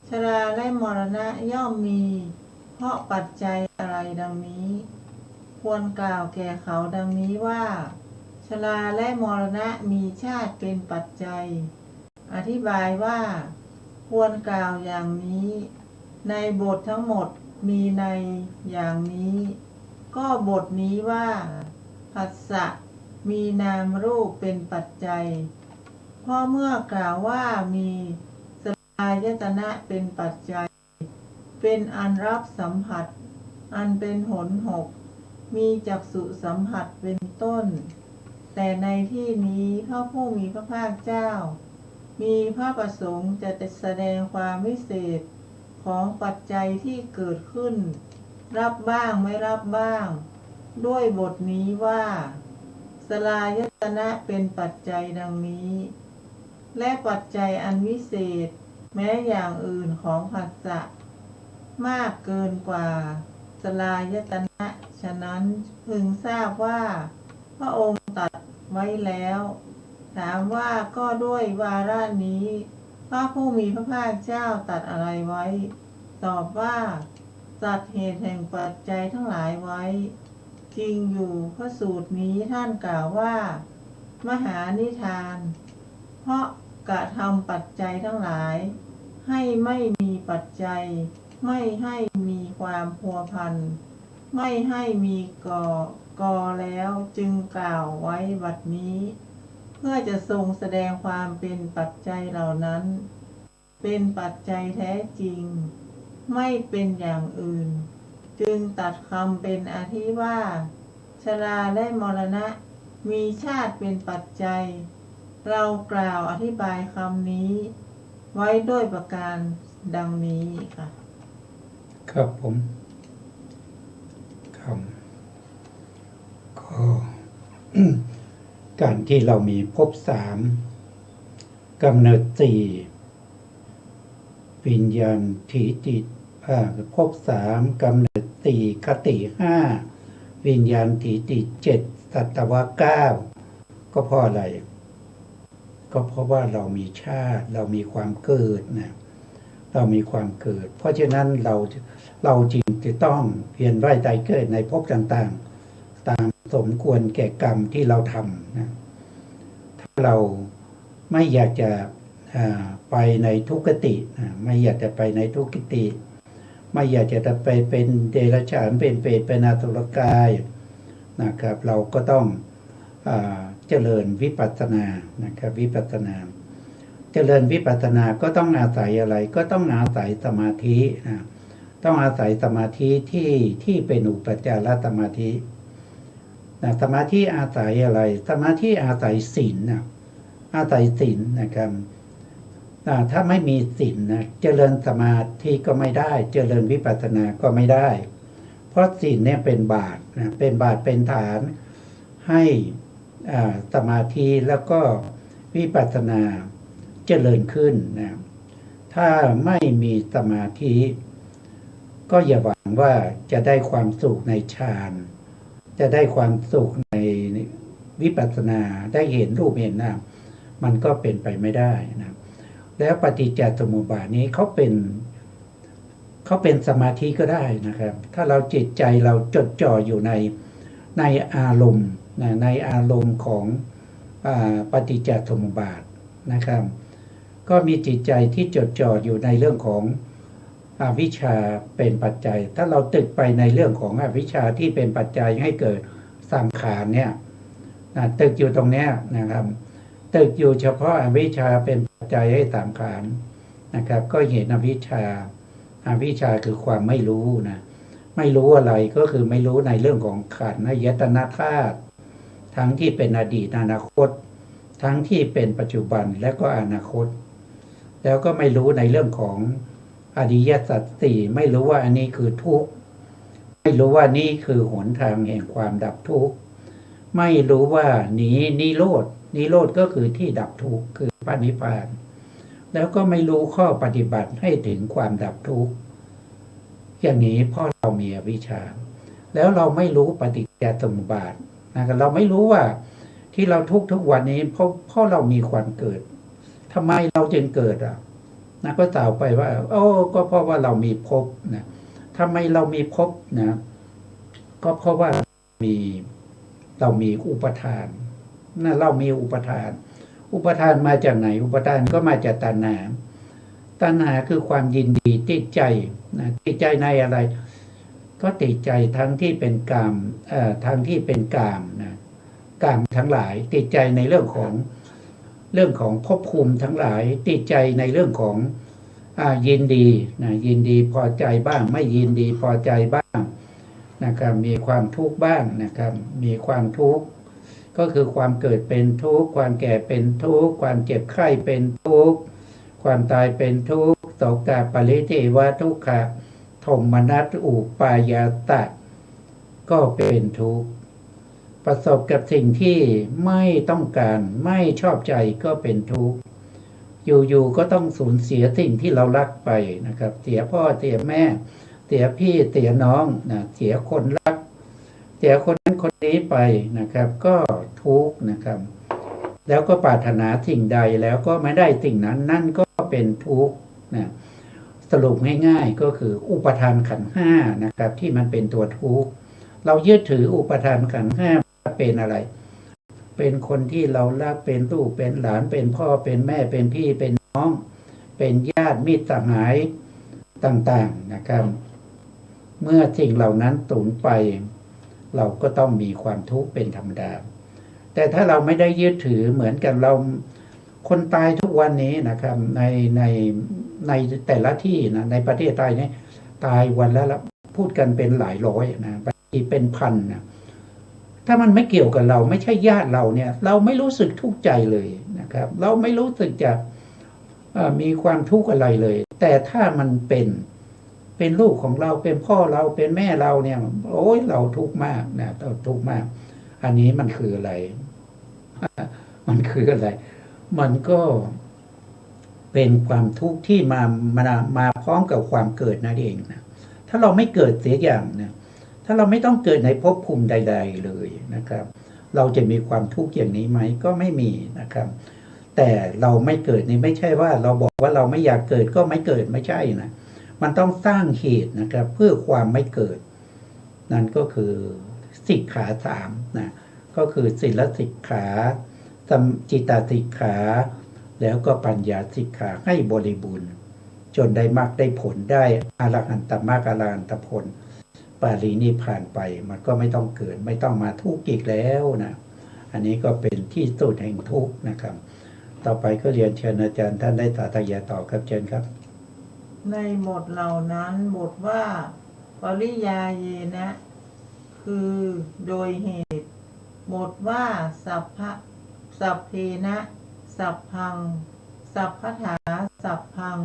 ชราและมรณะย่อมมีเพราะปัจจัยอะไรดังนี้ควรกล่าวแก่เขาดังนี้ว่าชราและมรณะมีชาติเป็นปัจจัยอธิบายว่าควรกล่าวอย่างนี้ในบททั้งหมดมีในอย่างนี้ก็บทนี้ว่าผัสสะมีนามรูปเป็นปัจจัยเพราะเมื่อกล่าวว่ามีสลายตนะเป็นปัจจัยเป็นอันรับสัมผัสอันเป็นหนหกมีจักษุสัมผัสเป็นต้นแต่ในที่นี้พระผู้มีพระภาคเจ้ามีพระประสงค์จะแสดงความวิเศษของปัจจัยที่เกิดขึ้นรับบ้างไม่รับบ้างด้วยบทนี้ว่าสลายตนะเป็นปัจจัยดังนี้และปัจจัยอันวิเศษแม้อย่างอื่นของผัสสะมากเกินกว่าสลายตนะฉะนั้นพึงทราบว่าพระองค์ตรัสไว้แล้วถามว่าก็ด้วยวาระนี้พระผู้มีพระภาคเจ้าตรัสอะไรไว้ตอบว่าตรัสเหตุแห่งปัจจัยทั้งหลายไว้จริงอยู่พระสูตรนี้ท่านกล่าวว่ามหานิทานเพราะกระทำปัจจัยทั้งหลายให้ไม่มีปัจจัยไม่ให้มีความพัวพันไม่ให้มีกอแล้วจึงกล่าวไว้บัดนี้เพื่อจะทรงแสดงความเป็นปัจจัยเหล่านั้นเป็นปัจจัยแท้จริง ไม่เป็นอย่างอื่น จึงตัดคำเป็นอาทิว่าชราและมรณะมีชาติเป็นปัจจัย เรากล่าวอธิบายคำนี้ไว้ด้วยประการดังนี้ค่ะ ครับผมคำก็ การที่เรามีภพสามกำเนิดสี่วิญญาณถีจิตภพสามกำเนิดสี่คติห้าวิญญาณถีจิตเจ็ดสัตวะเก้าก็เพราะอะไร ก็เพราะว่าเรามีชาติเรามีความเกิดนะเรามีความเกิด เพราะฉะนั้นเราจริงจะต้องเวียนว่ายตายเกิดในภพต่างๆตามสมควรแก่กรรมที่เราทำนะถ้าเราไม่อยากจะไปในทุกขติไม่อยากจะไปในทุกขติ ไม่อยากจะไปเป็นเดรัจฉานเป็นเปรตเป็นอสุรกายนะครับเราก็ต้องเจริญวิปัสสนานะครับวิปัสสนาเจริญวิปัสสนาก็ต้องอาศัยอะไรก็ต้องอาศัยสมาธินะต้องอาศัยสมาธิที่เป็นอุปจารสมาธินะสมาธิอาศัยอะไรสมาธิอาศัยศีลนะอาศัยศีลนะครับถ้าไม่มีศีลนะเจริญสมาธิก็ไม่ได้เจริญวิปัสสนาก็ไม่ได้เพราะศีลเนี่ยเป็นบาตรนะเป็นบาตรเป็นฐานให้สมาธิแล้วก็วิปัสสนาเจริญขึ้นนะถ้าไม่มีสมาธิก็อย่าหวังว่าจะได้ความสุขในฌานจะได้ความสุขในวิปัสสนาได้เห็นรูปเห็นนามมันก็เป็นไปไม่ได้นะแล้วปฏิจจสมุปบาทนี้เขาเป็นสมาธิก็ได้นะครับถ้าเราจิตใจเราจดจ่ออยู่ในอารมณ์ในอารมณ์ของปฏิจจสมุปบาทนะครับก็มีจิตใจที่จดจ่ออยู่ในเรื่องของอวิชชาเป็นปัจจัยถ้าเราตึกไปในเรื่องของอวิชชาที่เป็นปัจจัยให้เกิดสังขารเนี่ยตึกอยู่ตรงนี้นะครับตึกอยู่เฉพาะอวิชชาเป็นปัจจัยให้สังขารนะครับก็เห็นอวิชชาคือความไม่รู้นะไม่รู้อะไรก็คือไม่รู้ในเรื่องของขันธ์อายตนะธาตุทั้งที่เป็นอดีตอนาคตทั้งที่เป็นปัจจุบันและก็อนาคตแล้วก็ไม่รู้ในเรื่องของอริยสัจสี่ไม่รู้ว่าอันนี้คือทุกข์ไม่รู้ว่านี่คือหนทางแห่งความดับทุกข์ไม่รู้ว่านิโรธก็คือที่ดับทุกข์คือพระนิพพานแล้วก็ไม่รู้ข้อปฏิบัติให้ถึงความดับทุกข์อย่างนี้เพราะเรามีอวิชชาแล้วเราไม่รู้ปฏิจจสมุปบาทนะครับเราไม่รู้ว่าที่เราทุกวันนี้เพราะเรามีความเกิดทำไมเราจึงเกิดนะก็กล่าวไปว่าก็เพราะว่าเรามีภพนะทำไมเรามีภพนะก็เพราะว่าเรามีอุปทานนะเรามีอุปทานมาจากไหนอุปทานก็มาจากตัณหาคือความยินดีติดใจนะติดใจในอะไรก็ติดใจทั้งที่เป็นกามทั้งที่เป็นกามนะกามทั้งหลายติดใจในเรื่องของภพภูมิทั้งหลายติดใจในเรื่องของยินดีนะยินดีพอใจบ้างไม่ยินดีพอใจบ้างนะครับมีความทุกข์บ้างนะครับมีความทุกข์ก็คือความเกิดเป็นทุกข์ความแก่เป็นทุกข์ความเจ็บไข้เป็นทุกข์ความตายเป็นทุกข์โสกปริเทวทุกขโทมนัสอุปายาตะก็เป็นทุกข์ประสบกับสิ่งที่ไม่ต้องการไม่ชอบใจก็เป็นทุกข์อยู่ๆก็ต้องสูญเสียสิ่งที่เรารักไปนะครับเสียพ่อเสียแม่เสียพี่เสียน้องนะเสียคนรักเสียคนนั้นคนนี้ไปนะครับก็ทุกข์นะครับแล้วก็ปรารถนาสิ่งใดแล้วก็ไม่ได้สิ่งนั้นนั่นก็เป็นทุกข์นะสรุปง่ายๆก็คืออุปทานขันธ์ห้านะครับที่มันเป็นตัวทุกข์เรายึดถืออุปทานขันธ์ห้าเป็นอะไรเป็นคนที่เรารักเป็นลูกเป็นหลานเป็นพ่อเป็นแม่เป็นพี่เป็นน้องเป็นญาติมิตรสหายต่างๆนะครับเมื่อสิ่งเหล่านั้นสูญไปเราก็ต้องมีความทุกข์เป็นธรรมดาแต่ถ้าเราไม่ได้ยึดถือเหมือนกันเราคนตายทุกวันนี้นะครับในแต่ละที่นะในประเทศไทยนี่ ตายวันละพูดกันเป็นหลายร้อยนะบางทีเป็นพันนะถ้ามันไม่เกี่ยวกับเราไม่ใช่ญาติเราเนี่ย เราไม่รู้สึกทุกข์ใจเลยนะครับ เราไม่รู้สึกจะมีความทุกข์อะไรเลย แต่ถ้ามันเป็นลูกของเราเป็นพ่อเราเป็นแม่เราเนี่ย โอ้ยเราทุกข์มากนะเราทุกข์มาก อันนี้มันคืออะไร มันคืออะไร มันก็เป็นความทุกข์ที่มาพร้อมกับความเกิดนั่นเองนะถ้าเราไม่เกิดเสียอย่างนะถ้าเราไม่ต้องเกิดในภพภูมิใดๆเลยนะครับ เราจะมีความทุกข์อย่างนี้ไหมก็ไม่มีนะครับ แต่เราไม่เกิดนี่ไม่ใช่ว่าเราบอกว่าเราไม่อยากเกิดก็ไม่เกิดไม่ใช่นะมันต้องสร้างเหตุนะครับ เพื่อความไม่เกิด นั่นก็คือสิกขาสามนะก็คือศีลสิกขาจิตตสิกขาแล้วก็ปัญญาสิกขาให้บริบูรณ์จนได้มรรคได้ผลได้อรหันตมรรคอรหันตผลปารินิพพานไปมันก็ไม่ต้องเกิดไม่ต้องมาทุกข์อีกแล้วนะอันนี้ก็เป็นที่สุดแห่งทุกข์นะครับต่อไปก็เรียนเชิญอาจารย์ท่านได้สาธยายต่อครับเชิญครับในบทเหล่านั้นบทว่าปริยาเยนะคือโดยเหตุบทว่าสัพเพนะสัพพังสัพพถาสัพพัง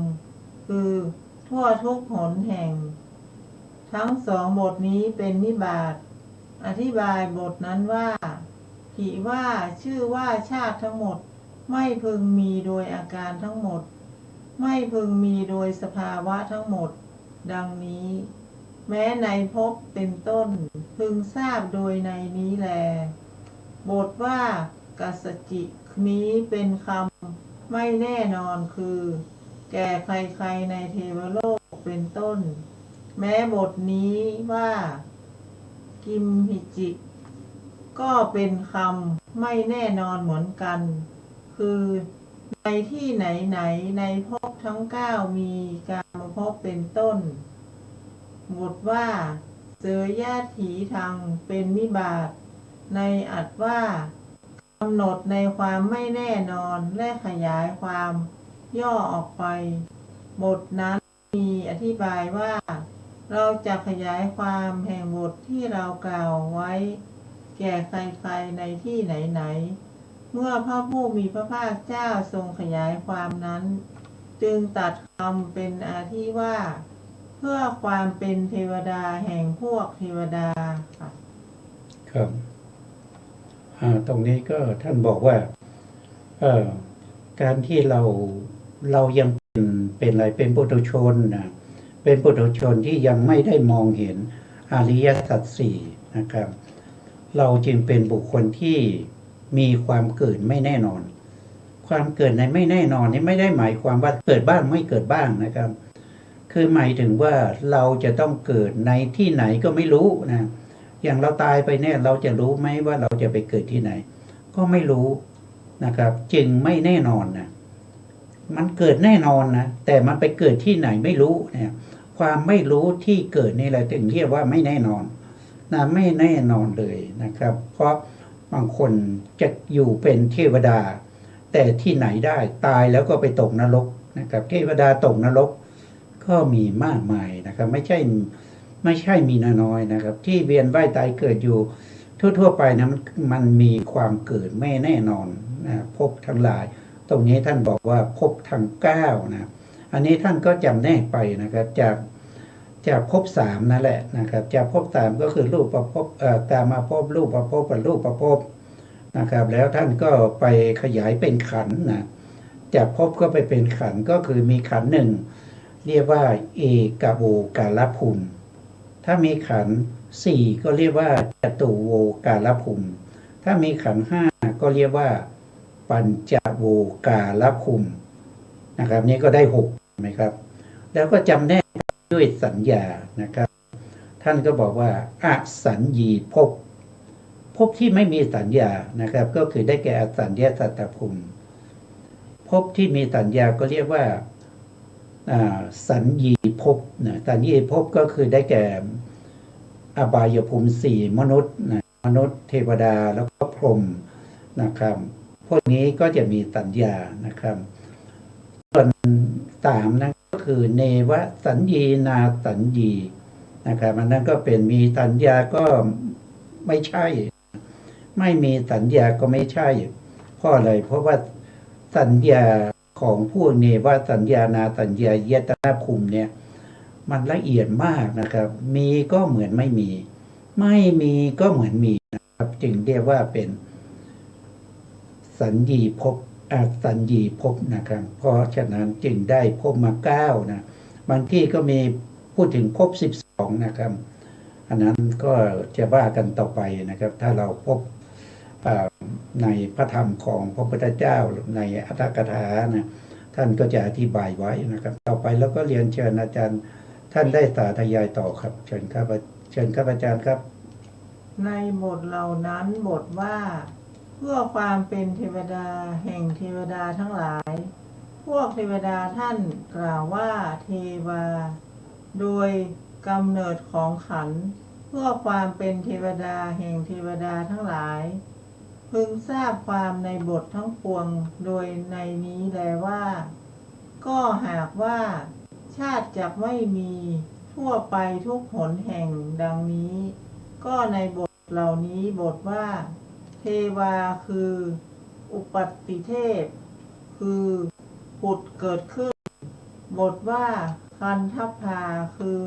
คือทั่วทุกหนแห่งทั้งสองบทนี้เป็นนิบาตอธิบายบทนั้นว่าภิว่าชื่อว่าชาติทั้งหมดไม่พึงมีโดยอาการทั้งหมดไม่พึงมีโดยสภาวะทั้งหมดดังนี้แม้ในภพเป็นต้นพึงทราบโดยในนี้แลบทว่ากัสสจินี้เป็นคำไม่แน่นอนคือแก่ใครๆในเทวโลกเป็นต้นแม้บทนี้ว่ากิมหิจิก็เป็นคำไม่แน่นอนเหมือนกันคือในที่ไหนในภพทั้ง9มีกามภพเป็นต้นบทว่าเสยญาถีทังเป็นนิบาตในอัตว่ากำหนดในความไม่แน่นอนและขยายความย่อออกไปบทนั้นมีอธิบายว่าเราจะขยายความแห่งบทที่เรากล่าวไว้แก่ใครๆในที่ไหนเมื่อพระผู้มีพระภาคเจ้าทรงขยายความนั้นจึงตัดคำเป็นอาทิว่าเพื่อความเป็นเทวดาแห่งพวกเทวดาค่ะครับตรงนี้ก็ท่านบอกว่าการที่เรายังเป็นอะไรเป็นปุถุชนนะเป็นปุถุชนที่ยังไม่ได้มองเห็นอริยสัจสี่นะครับเราจึงเป็นบุคคลที่มีความเกิดไม่แน่นอนความเกิดในไม่แน่นอนนี่ไม่ได้หมายความว่าเกิดบ้างไม่เกิดบ้างนะครับคือหมายถึงว่าเราจะต้องเกิดในที่ไหนก็ไม่รู้นะอย่างเราตายไปเนี่ยเราจะรู้ไหมว่าเราจะไปเกิดที่ไหนก็ไม่รู้นะครับจึงไม่แน่นอนนะมันเกิดแน่นอนนะแต่มันไปเกิดที่ไหนไม่รู้เนี่ยความไม่รู้ที่เกิดนี่แหละถึงเรียกว่าไม่แน่นอนนะไม่แน่นอนเลยนะครับเพราะบางคนจะอยู่เป็นเทวดาแต่ที่ไหนได้ตายแล้วก็ไปตกนรกนะครับเทวดาตกนรกก็มีมากมายนะครับไม่ใช่มีน้อยนะครับ ที่เวียนว่ายตายเกิดอยู่ทั่วไปนะมันมีความเกิดไม่แน่นอนนะภพทั้งหลายตรงนี้ท่านบอกว่าภพทั้ง9นะอันนี้ท่านก็จำแนกไปนะครับจากภพ3นั่นแหละนะครับจากภพ3ก็คือรูปภพกามาภพรูปภพกับรูปภพนะครับแล้วท่านก็ไปขยายเป็นขันธ์นะจากภพก็ไปเป็นขันธ์ก็คือมีขันธ์หนึ่งเรียกว่าเอกโวกาลภูมิถ้ามีขันธ์4ก็เรียกว่าจตุโวกาลภูมิถ้ามีขันธ์5ก็เรียกว่าปัญจโวกาลภูมินะครับนี่ก็ได้6ไหมครับแล้วก็จำแนกด้วยสัญญานะครับท่านก็บอกว่าอสัญญีภพที่ไม่มีสัญญานะครับก็คือได้แก่อสัญญาสัตตภูมิภพที่มีสัญญาก็เรียกว่าสัญญีภพนะสัญญีภพก็คือได้แก่อบายภูมิ4มนุษย์มนุษย์เทวดาแล้วก็พรหมนะครับพวกนี้ก็จะมีสัญญานะครับ สามนะก็คือเนวสัญญีนาสัญญีนะครับอันนั้นก็เป็นมีสัญญาก็ไม่ใช่ ไม่มีสัญญาก็ไม่ใช่เพราะอะไรเพราะว่าสัญญาของพวกเนวสัญญานาสัญญายตนะภูมิเนี่ยมันละเอียดมากนะครับมีก็เหมือนไม่มี ไม่มีก็เหมือนมีนะครับจึงเรียกว่าเป็นสัญญีภพสัญญีภพนะครับเพราะฉะนั้นจึงได้ภพมา9นะบางที่ก็มีพูดถึงภพ12นะครับอันนั้นก็จะว่ากันต่อไปนะครับถ้าเราพบในพระธรรมของพระพุทธเจ้าในอัตถกถานะท่านก็จะอธิบายไว้นะครับต่อไปแล้วก็เรียนเชิญอาจารย์ท่านได้สาธยายต่อครับเชิญครับอาจารย์ครับในบทเหล่านั้นบทว่าเพื่อความเป็นเทวดาแห่งเทวดาทั้งหลายพวกเทวดาท่านกล่าวว่าเทวาโดยกำเนิดของขันธ์เพื่อความเป็นเทวดาแห่งเทวดาทั้งหลายพึงทราบความในบททั้งปวงโดยในนี้แลว่าก็หากว่าชาติจักไม่มีทั่วไปทุกหนแห่งดังนี้ก็ในบทเหล่านี้บทว่าเทวาคืออุปัตติเทพคือผุดเกิดขึ้นบทว่าคันทัพพาคือ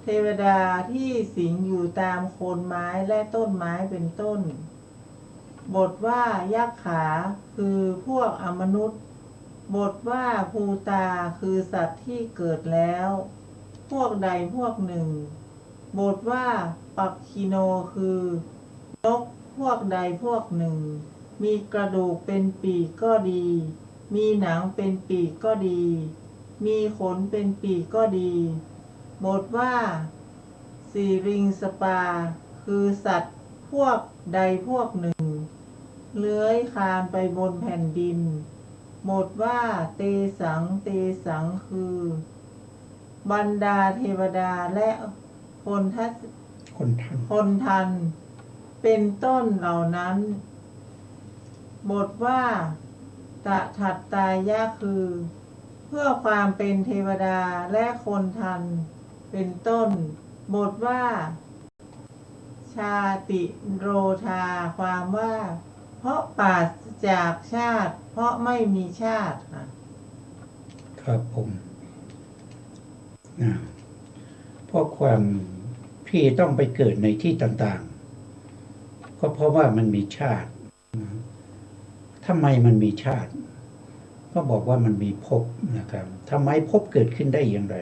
เทวดาที่สิงอยู่ตามโคนไม้และต้นไม้เป็นต้นบทว่ายักษ์ขาคือพวกอมนุษย์บทว่าภูตาคือสัตว์ที่เกิดแล้วพวกใดพวกหนึ่งบทว่าปักคิโนคือนกพวกใดพวกหนึ่งมีกระดูกเป็นปีกก็ดีมีหนังเป็นปีกก็ดีมีขนเป็นปีกก็ดีบทว่าสีริงสปาคือสัตว์พวกใดพวกหนึ่งเลื้อยคลานไปบนแผ่นดินบทว่าเตสังคือบรรดาเทวดาและคนทันเป็นต้นเหล่านั้นบทว่าตะถัตตายะคือเพื่อความเป็นเทวดาและคนทันเป็นต้นบทว่าชาติโรธาความว่าเพราะปราศจากชาติเพราะไม่มีชาติครับผมเพราะความที่ต้องไปเกิดในที่ต่างๆก็เพราะว่ามันมีชาติทำไมมันมีชาติก็บอกว่ามันมีภพนะครับทำไมภพเกิดขึ้นได้อย่างไร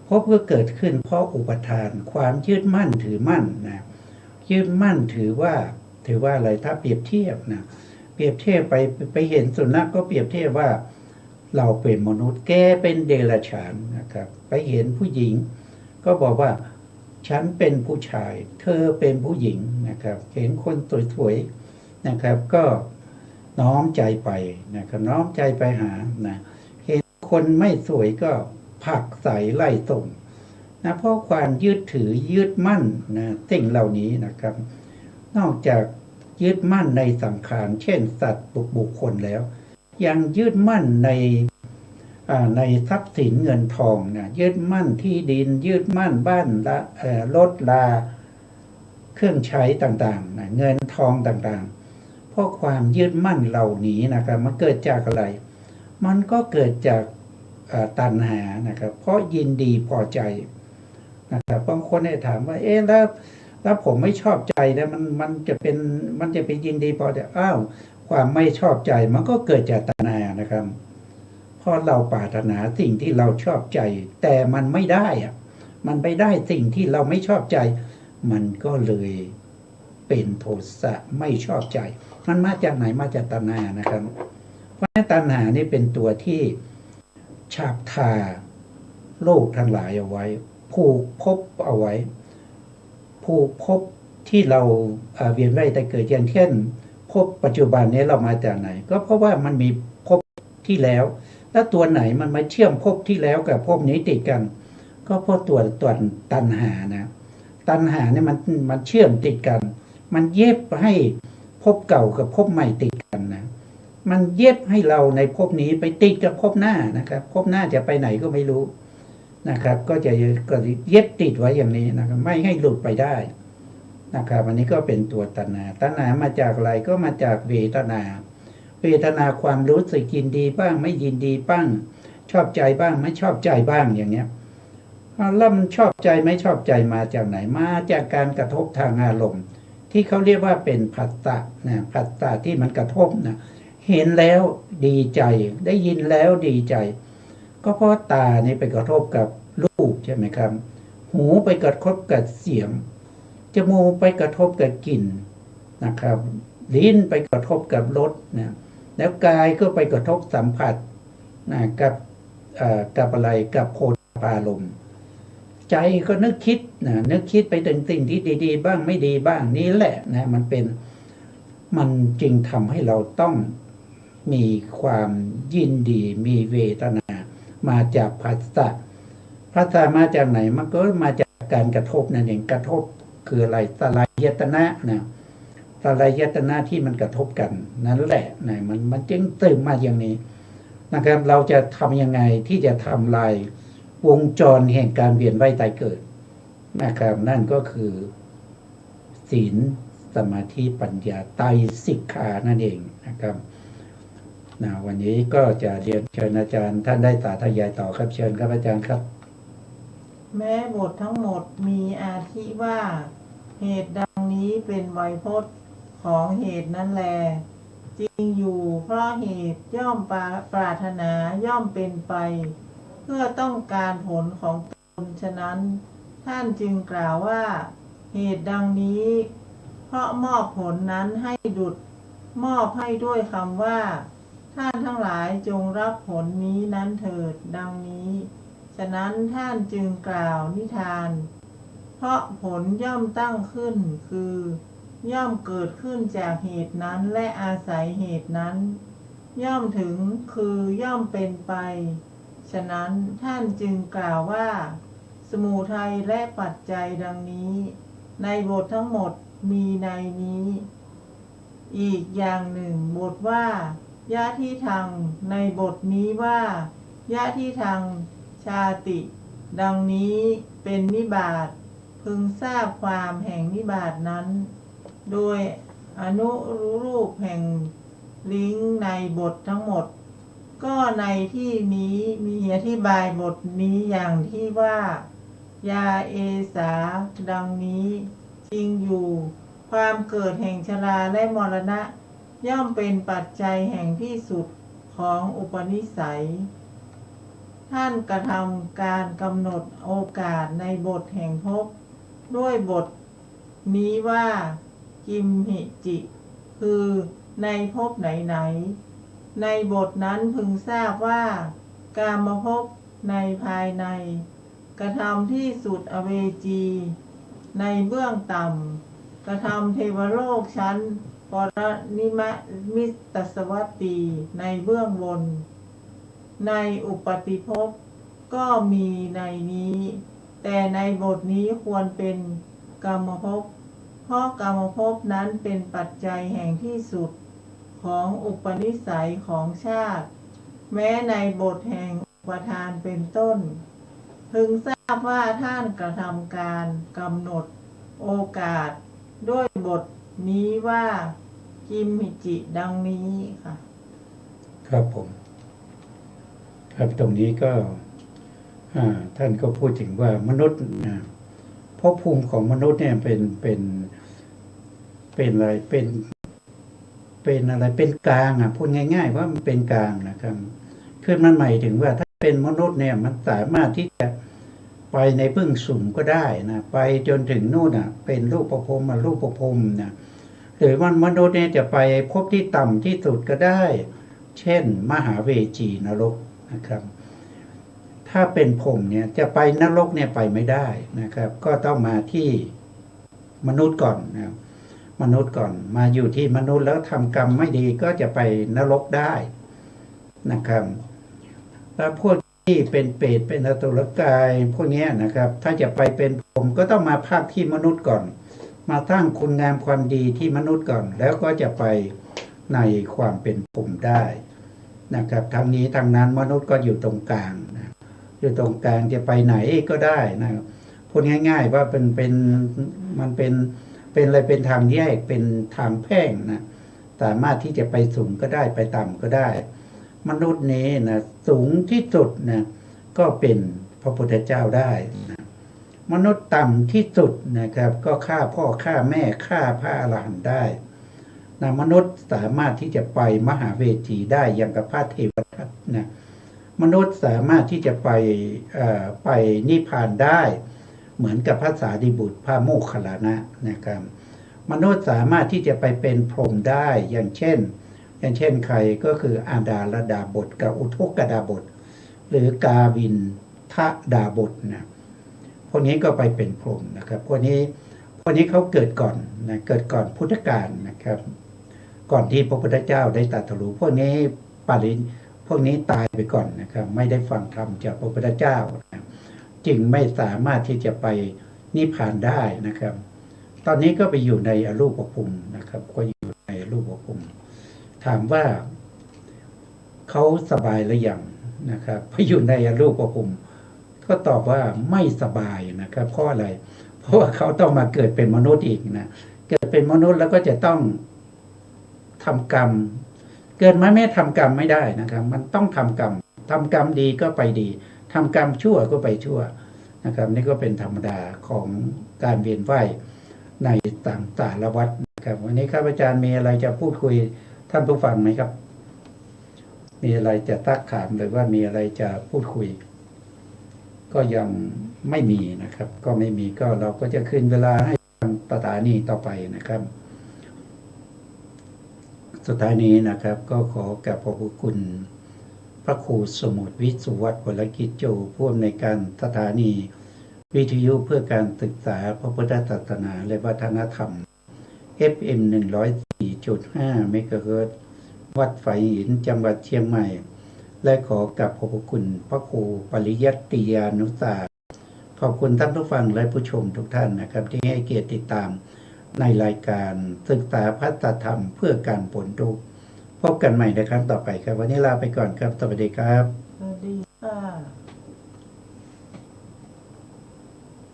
ภพก็เกิดขึ้นเพราะอุปทานความยึดมั่นถือมั่นนะยึดมั่นถือว่าอะไรถ้าเปรียบเทียบนะเปรียบเทียบไปเห็นสุนัขก็เปรียบเทียบว่าเราเป็นมนุษย์แกเป็นเดรัจฉานนะครับไปเห็นผู้หญิงก็บอกว่าฉันเป็นผู้ชายเธอเป็นผู้หญิงนะครับเห็นคนสวยๆนะครับก็น้อมใจไปนะครับน้อมใจไปหานะเห็นคนไม่สวยก็ผลักใส่ไล่ส่งนะเพราะความยึดถือยึดมั่นนะสิ่งเหล่านี้นะครับนอกจากยึดมั่นในสังขารเช่นสัตว์บุคคลแล้วยังยึดมั่นในทรัพย์สินเงินทองนะยึดมั่นที่ดินยึดมั่นบ้านรถลาเครื่องใช้ต่างๆนะเงินทองต่างๆเพราะความยึดมั่นเหล่านี้นะครับมันเกิดจากอะไรมันก็เกิดจากตัณหานะครับเพราะยินดีพอใจนะครับบางคนได้ถามว่าแล้วผมไม่ชอบใจแล้วมันจะเป็นยินดีพอใจความไม่ชอบใจมันก็เกิดจากตัณหานะครับเพราะเราปรารถนาสิ่งที่เราชอบใจแต่มันไม่ได้มันไปได้สิ่งที่เราไม่ชอบใจมันก็เลยเป็นโทสะไม่ชอบใจมันมาจากไหนมาจากตัณหานะครับเพราะตัณหานี่เป็นตัวที่ฉาบทาโลกทั้งหลายเอาไว้ผูกภพเอาไว้ผูกภพที่เราเวียนว่ายแต่เกิดอย่างเช่นภพปัจจุบันนี้เรามาจากไหนก็เพราะว่ามันมีภพที่แล้วแล้วตัวไหนมันมาเชื่อมภพที่แล้วกับภพนี้ติดกันก็เพราะตัวตัณหานะตัณหาเนี่ยมันเชื่อมติดกันมันเย็บให้ภพเก่ากับภพใหม่ติดกันนะ มันเย็บให้เราในภพนี้ไปติดกับภพหน้านะครับภพหน้าจะไปไหนก็ไม่รู้นะครับ ก็จะเย็บติดไว้อย่างนี้นะครับ ไม่ให้หลุดไปได้นะครับอันนี้ก็เป็นตัวตัณหามาจากอะไรก็มาจากเวทนาความรู้สึกยินดีบ้างไม่ยินดีบ้างชอบใจบ้างไม่ชอบใจบ้างอย่างเนี้ยแล้วมันชอบใจไม่ชอบใจมาจากไหนมาจากการกระทบทางอารมณ์ที่เขาเรียกว่าเป็นผัสสะนะผัสสะที่มันกระทบนะเห็นแล้วดีใจได้ยินแล้วดีใจก็เพราะตานี่ไปกระทบกับรูปใช่ไหมครับหูไปกระทบกับเสียงจมูกไปกระทบกับกลิ่นนะครับลิ้นไปกระทบกับรสนะแล้วกายก็ไปกระทบสัมผัสนะกับอะไรกับโผฏฐัพพารมณ์ใจก็นึกคิดไปถึงสิ่งที่ดีๆบ้างไม่ดีบ้างนี่แหละนะมันจึงทำให้เราต้องมีความยินดีมีเวทนามาจากผัสสะมาจากไหนมันก็มาจากการกระทบนั่นเองกระทบคืออะไรสลายตนะนะสลายตนะที่มันกระทบกันนั่นแหละนะมันจึงตื่นมาอย่างนี้นะครับเราจะทำยังไงที่จะทำลายวงจรแห่งการเวียนว่ายตายเกิดนะครับนั่นก็คือศีลสมาธิปัญญาไตรสิกขานั่นเองนะครับวันนี้ก็จะเรียนเชิญอาจารย์ท่านได้สาธยายต่อครับเชิญครับอาจารย์ครับแม้บททั้งหมดมีอาทิว่าเหตุดังนี้เป็นไวยพจน์ของเหตุนั้นแลจริงอยู่เพราะเหตุย่อมปรารถนาย่อมเป็นไปเพื่อต้องการผลของตนฉะนั้นท่านจึงกล่าวว่าเหตุดังนี้เพราะมอบผลนั้นให้ดุจมอบให้ด้วยคำว่าท่านทั้งหลายจงรับผลนี้นั้นเถิดดังนี้ฉะนั้นท่านจึงกล่าวนิทานเพราะผลย่อมตั้งขึ้นคือย่อมเกิดขึ้นจากเหตุนั้นและอาศัยเหตุนั้นย่อมถึงคือย่อมเป็นไปฉะนั้นท่านจึงกล่าวว่าสมุทัยและปัจจัยดังนี้ในบททั้งหมดมีในนี้อีกอย่างหนึ่งบทว่ายะทิทังในบทนี้ว่ายะทิทังชาติดังนี้เป็นนิบาตพึงทราบความแห่งนิบาตนั้นโดยอนุรูปแห่งลิงก์ในบททั้งหมดก็ในที่นี้มีอธิบายบทนี้อย่างที่ว่ายาเอสาดังนี้จริงอยู่ความเกิดแห่งชราและมรณะย่อมเป็นปัจจัยแห่งที่สุดของอุปนิสัยท่านกระทำการกำหนดโอกาสในบทแห่งภพด้วยบทนี้ว่ากิมหิจิคือในภพไหนในบทนั้นพึงทราบว่ากามภพในภายในกระทำที่สุดอเวจีในเบื้องต่ำกระทำเทวโลกชั้นปรนิมิตสวัตตีในเบื้องบนในอุปติภพก็มีในนี้แต่ในบทนี้ควรเป็นกามภพเพราะกามภพนั้นเป็นปัจจัยแห่งที่สุดของอุปนิสัยของชาติแม้ในบทแห่งอุปทานเป็นต้นพึงทราบว่าท่านกระทำการกำหนดโอกาสด้วยบทนี้ว่ากิมหิจิดังนี้ค่ะครับผมครับตรงนี้ก็ท่านก็พูดถึงว่ามนุษย์ภพภูมิของมนุษย์เนี่ยเป็นอะไรเป็นอะไรเป็นกลางพูดง่ายๆว่ามันเป็นกลางนะครับคือมันหมายถึงว่าถ้าเป็นมนุษย์เนี่ยมันสามารถที่จะไปในเบื้องสูงก็ได้นะไปจนถึงนู่นเป็นรูปภพรูปภพนะหรือว่ามนุษย์เนี่ยจะไปภพที่ต่ำที่สุดก็ได้ เช่นมหาเวจีนรกนะครับถ้าเป็นพรหมเนี่ยจะไปนรกเนี่ยไปไม่ได้นะครับก็ต้องมาที่มนุษย์ก่อนนะมนุษย์ก่อนมาอยู่ที่มนุษย์แล้วทำกรรมไม่ดีก็จะไปนรกได้นะครับแล้วพวกที่เป็นเปรตเป็นอสุรกายพวกนี้นะครับถ้าจะไปเป็นพรหมก็ต้องมาภาคที่มนุษย์ก่อนมาสร้างคุณงามความดีที่มนุษย์ก่อนแล้วก็จะไป ในความเป็นผมได้นะครับทั้งนี้ทั้งนั้นมนุษย์ก็อยู่ตรงกลางนะอยู่ตรงกลางจะไปไหนก็ได้นะพูดง่ายๆว่ามันเป็นอะไรเป็นทางแยกเป็นทางแพ่งนะสามารถที่จะไปสูงก็ได้ไปต่ำก็ได้ มนุษย์นี้นะสูงที่สุดนะก็เป็นพระพุทธเจ้าได้นะมนุษย์ต่ำที่สุดนะครับก็ฆ่าพ่อฆ่าแม่ฆ่าพระอรหันต์ได้นะมนุษย์สามารถที่จะไปมหาเวทีได้อย่างกับพระเทวทัตนะมนุษย์สามารถที่จะไปนิพพานได้เหมือนกับพระสารีบุตรพระโมคคัลลานะนะครับมนุษย์สามารถที่จะไปเป็นพรหมได้อย่างเช่นใครก็คืออาดาลดาบทกับอุทกดาบทหรือกาวินทดาบทนะพวกนี้ก็ไปเป็นพรหมนะครับพวกนี้เขาเกิดก่อนนะเกิดก่อนพุทธกาลนะครับก่อนที่พระพุทธเจ้าได้ตรัสรู้พวกนี้ตายไปก่อนนะครับไม่ได้ฟังธรรมจากพระพุทธเจ้านะจึงไม่สามารถที่จะไปนิพพานได้นะครับตอนนี้ก็ไปอยู่ในอรูปภพนะครับก็อยู่ในอรูปภพถามว่าเขาสบายหรือยังนะครับไปอยู่ในอรูปภพก็ตอบว่าไม่สบายนะครับเพราะอะไรเพราะว่าเขาต้องมาเกิดเป็นมนุษย์อีกนะเกิดเป็นมนุษย์แล้วก็จะต้องทำกรรมเกิดมาไม่ทำกรรมไม่ได้นะครับมันต้องทำกรรมดีก็ไปดีทำกรรมชั่วก็ไปชั่วนะครับนี่ก็เป็นธรรมดาของการเวียนว่ายในต่างสารวัฏนะครับวันนี้ข้าพเจ้ามีอะไรจะพูดคุยท่านผู้ฟังไหมครับมีอะไรจะตักถามหรือว่ามีอะไรจะพูดคุยก็ยังไม่มีนะครับก็ไม่มีก็เราก็จะขึ้นเวลาให้ทางสถานีต่อไปนะครับสุดท้ายนี้นะครับก็ขอกราบขอบคุณพระครูสมุทรวิสุวัฒน์ วรกิจโจผู้อำนวยการสถานีวิทยุเพื่อการศึกษาพระพุทธศาสนาและวัฒนธรรม FM 104.5 เมกะเฮิรตซ์วัดไฝหินจังหวัดเชียงใหม่และขอกราบขอบคุณพระครูปริยัติยานุศาสตร์ขอบคุณท่านผู้ฟังและผู้ชมทุกท่านนะครับที่ให้เกียรติติดตามในรายการศึกษาพระธรรมเพื่อการพ้นทุกข์พบกันใหม่ในครั้งต่อไปครับวันนี้ลาไปก่อนครับสวัสดีครับสวัสดี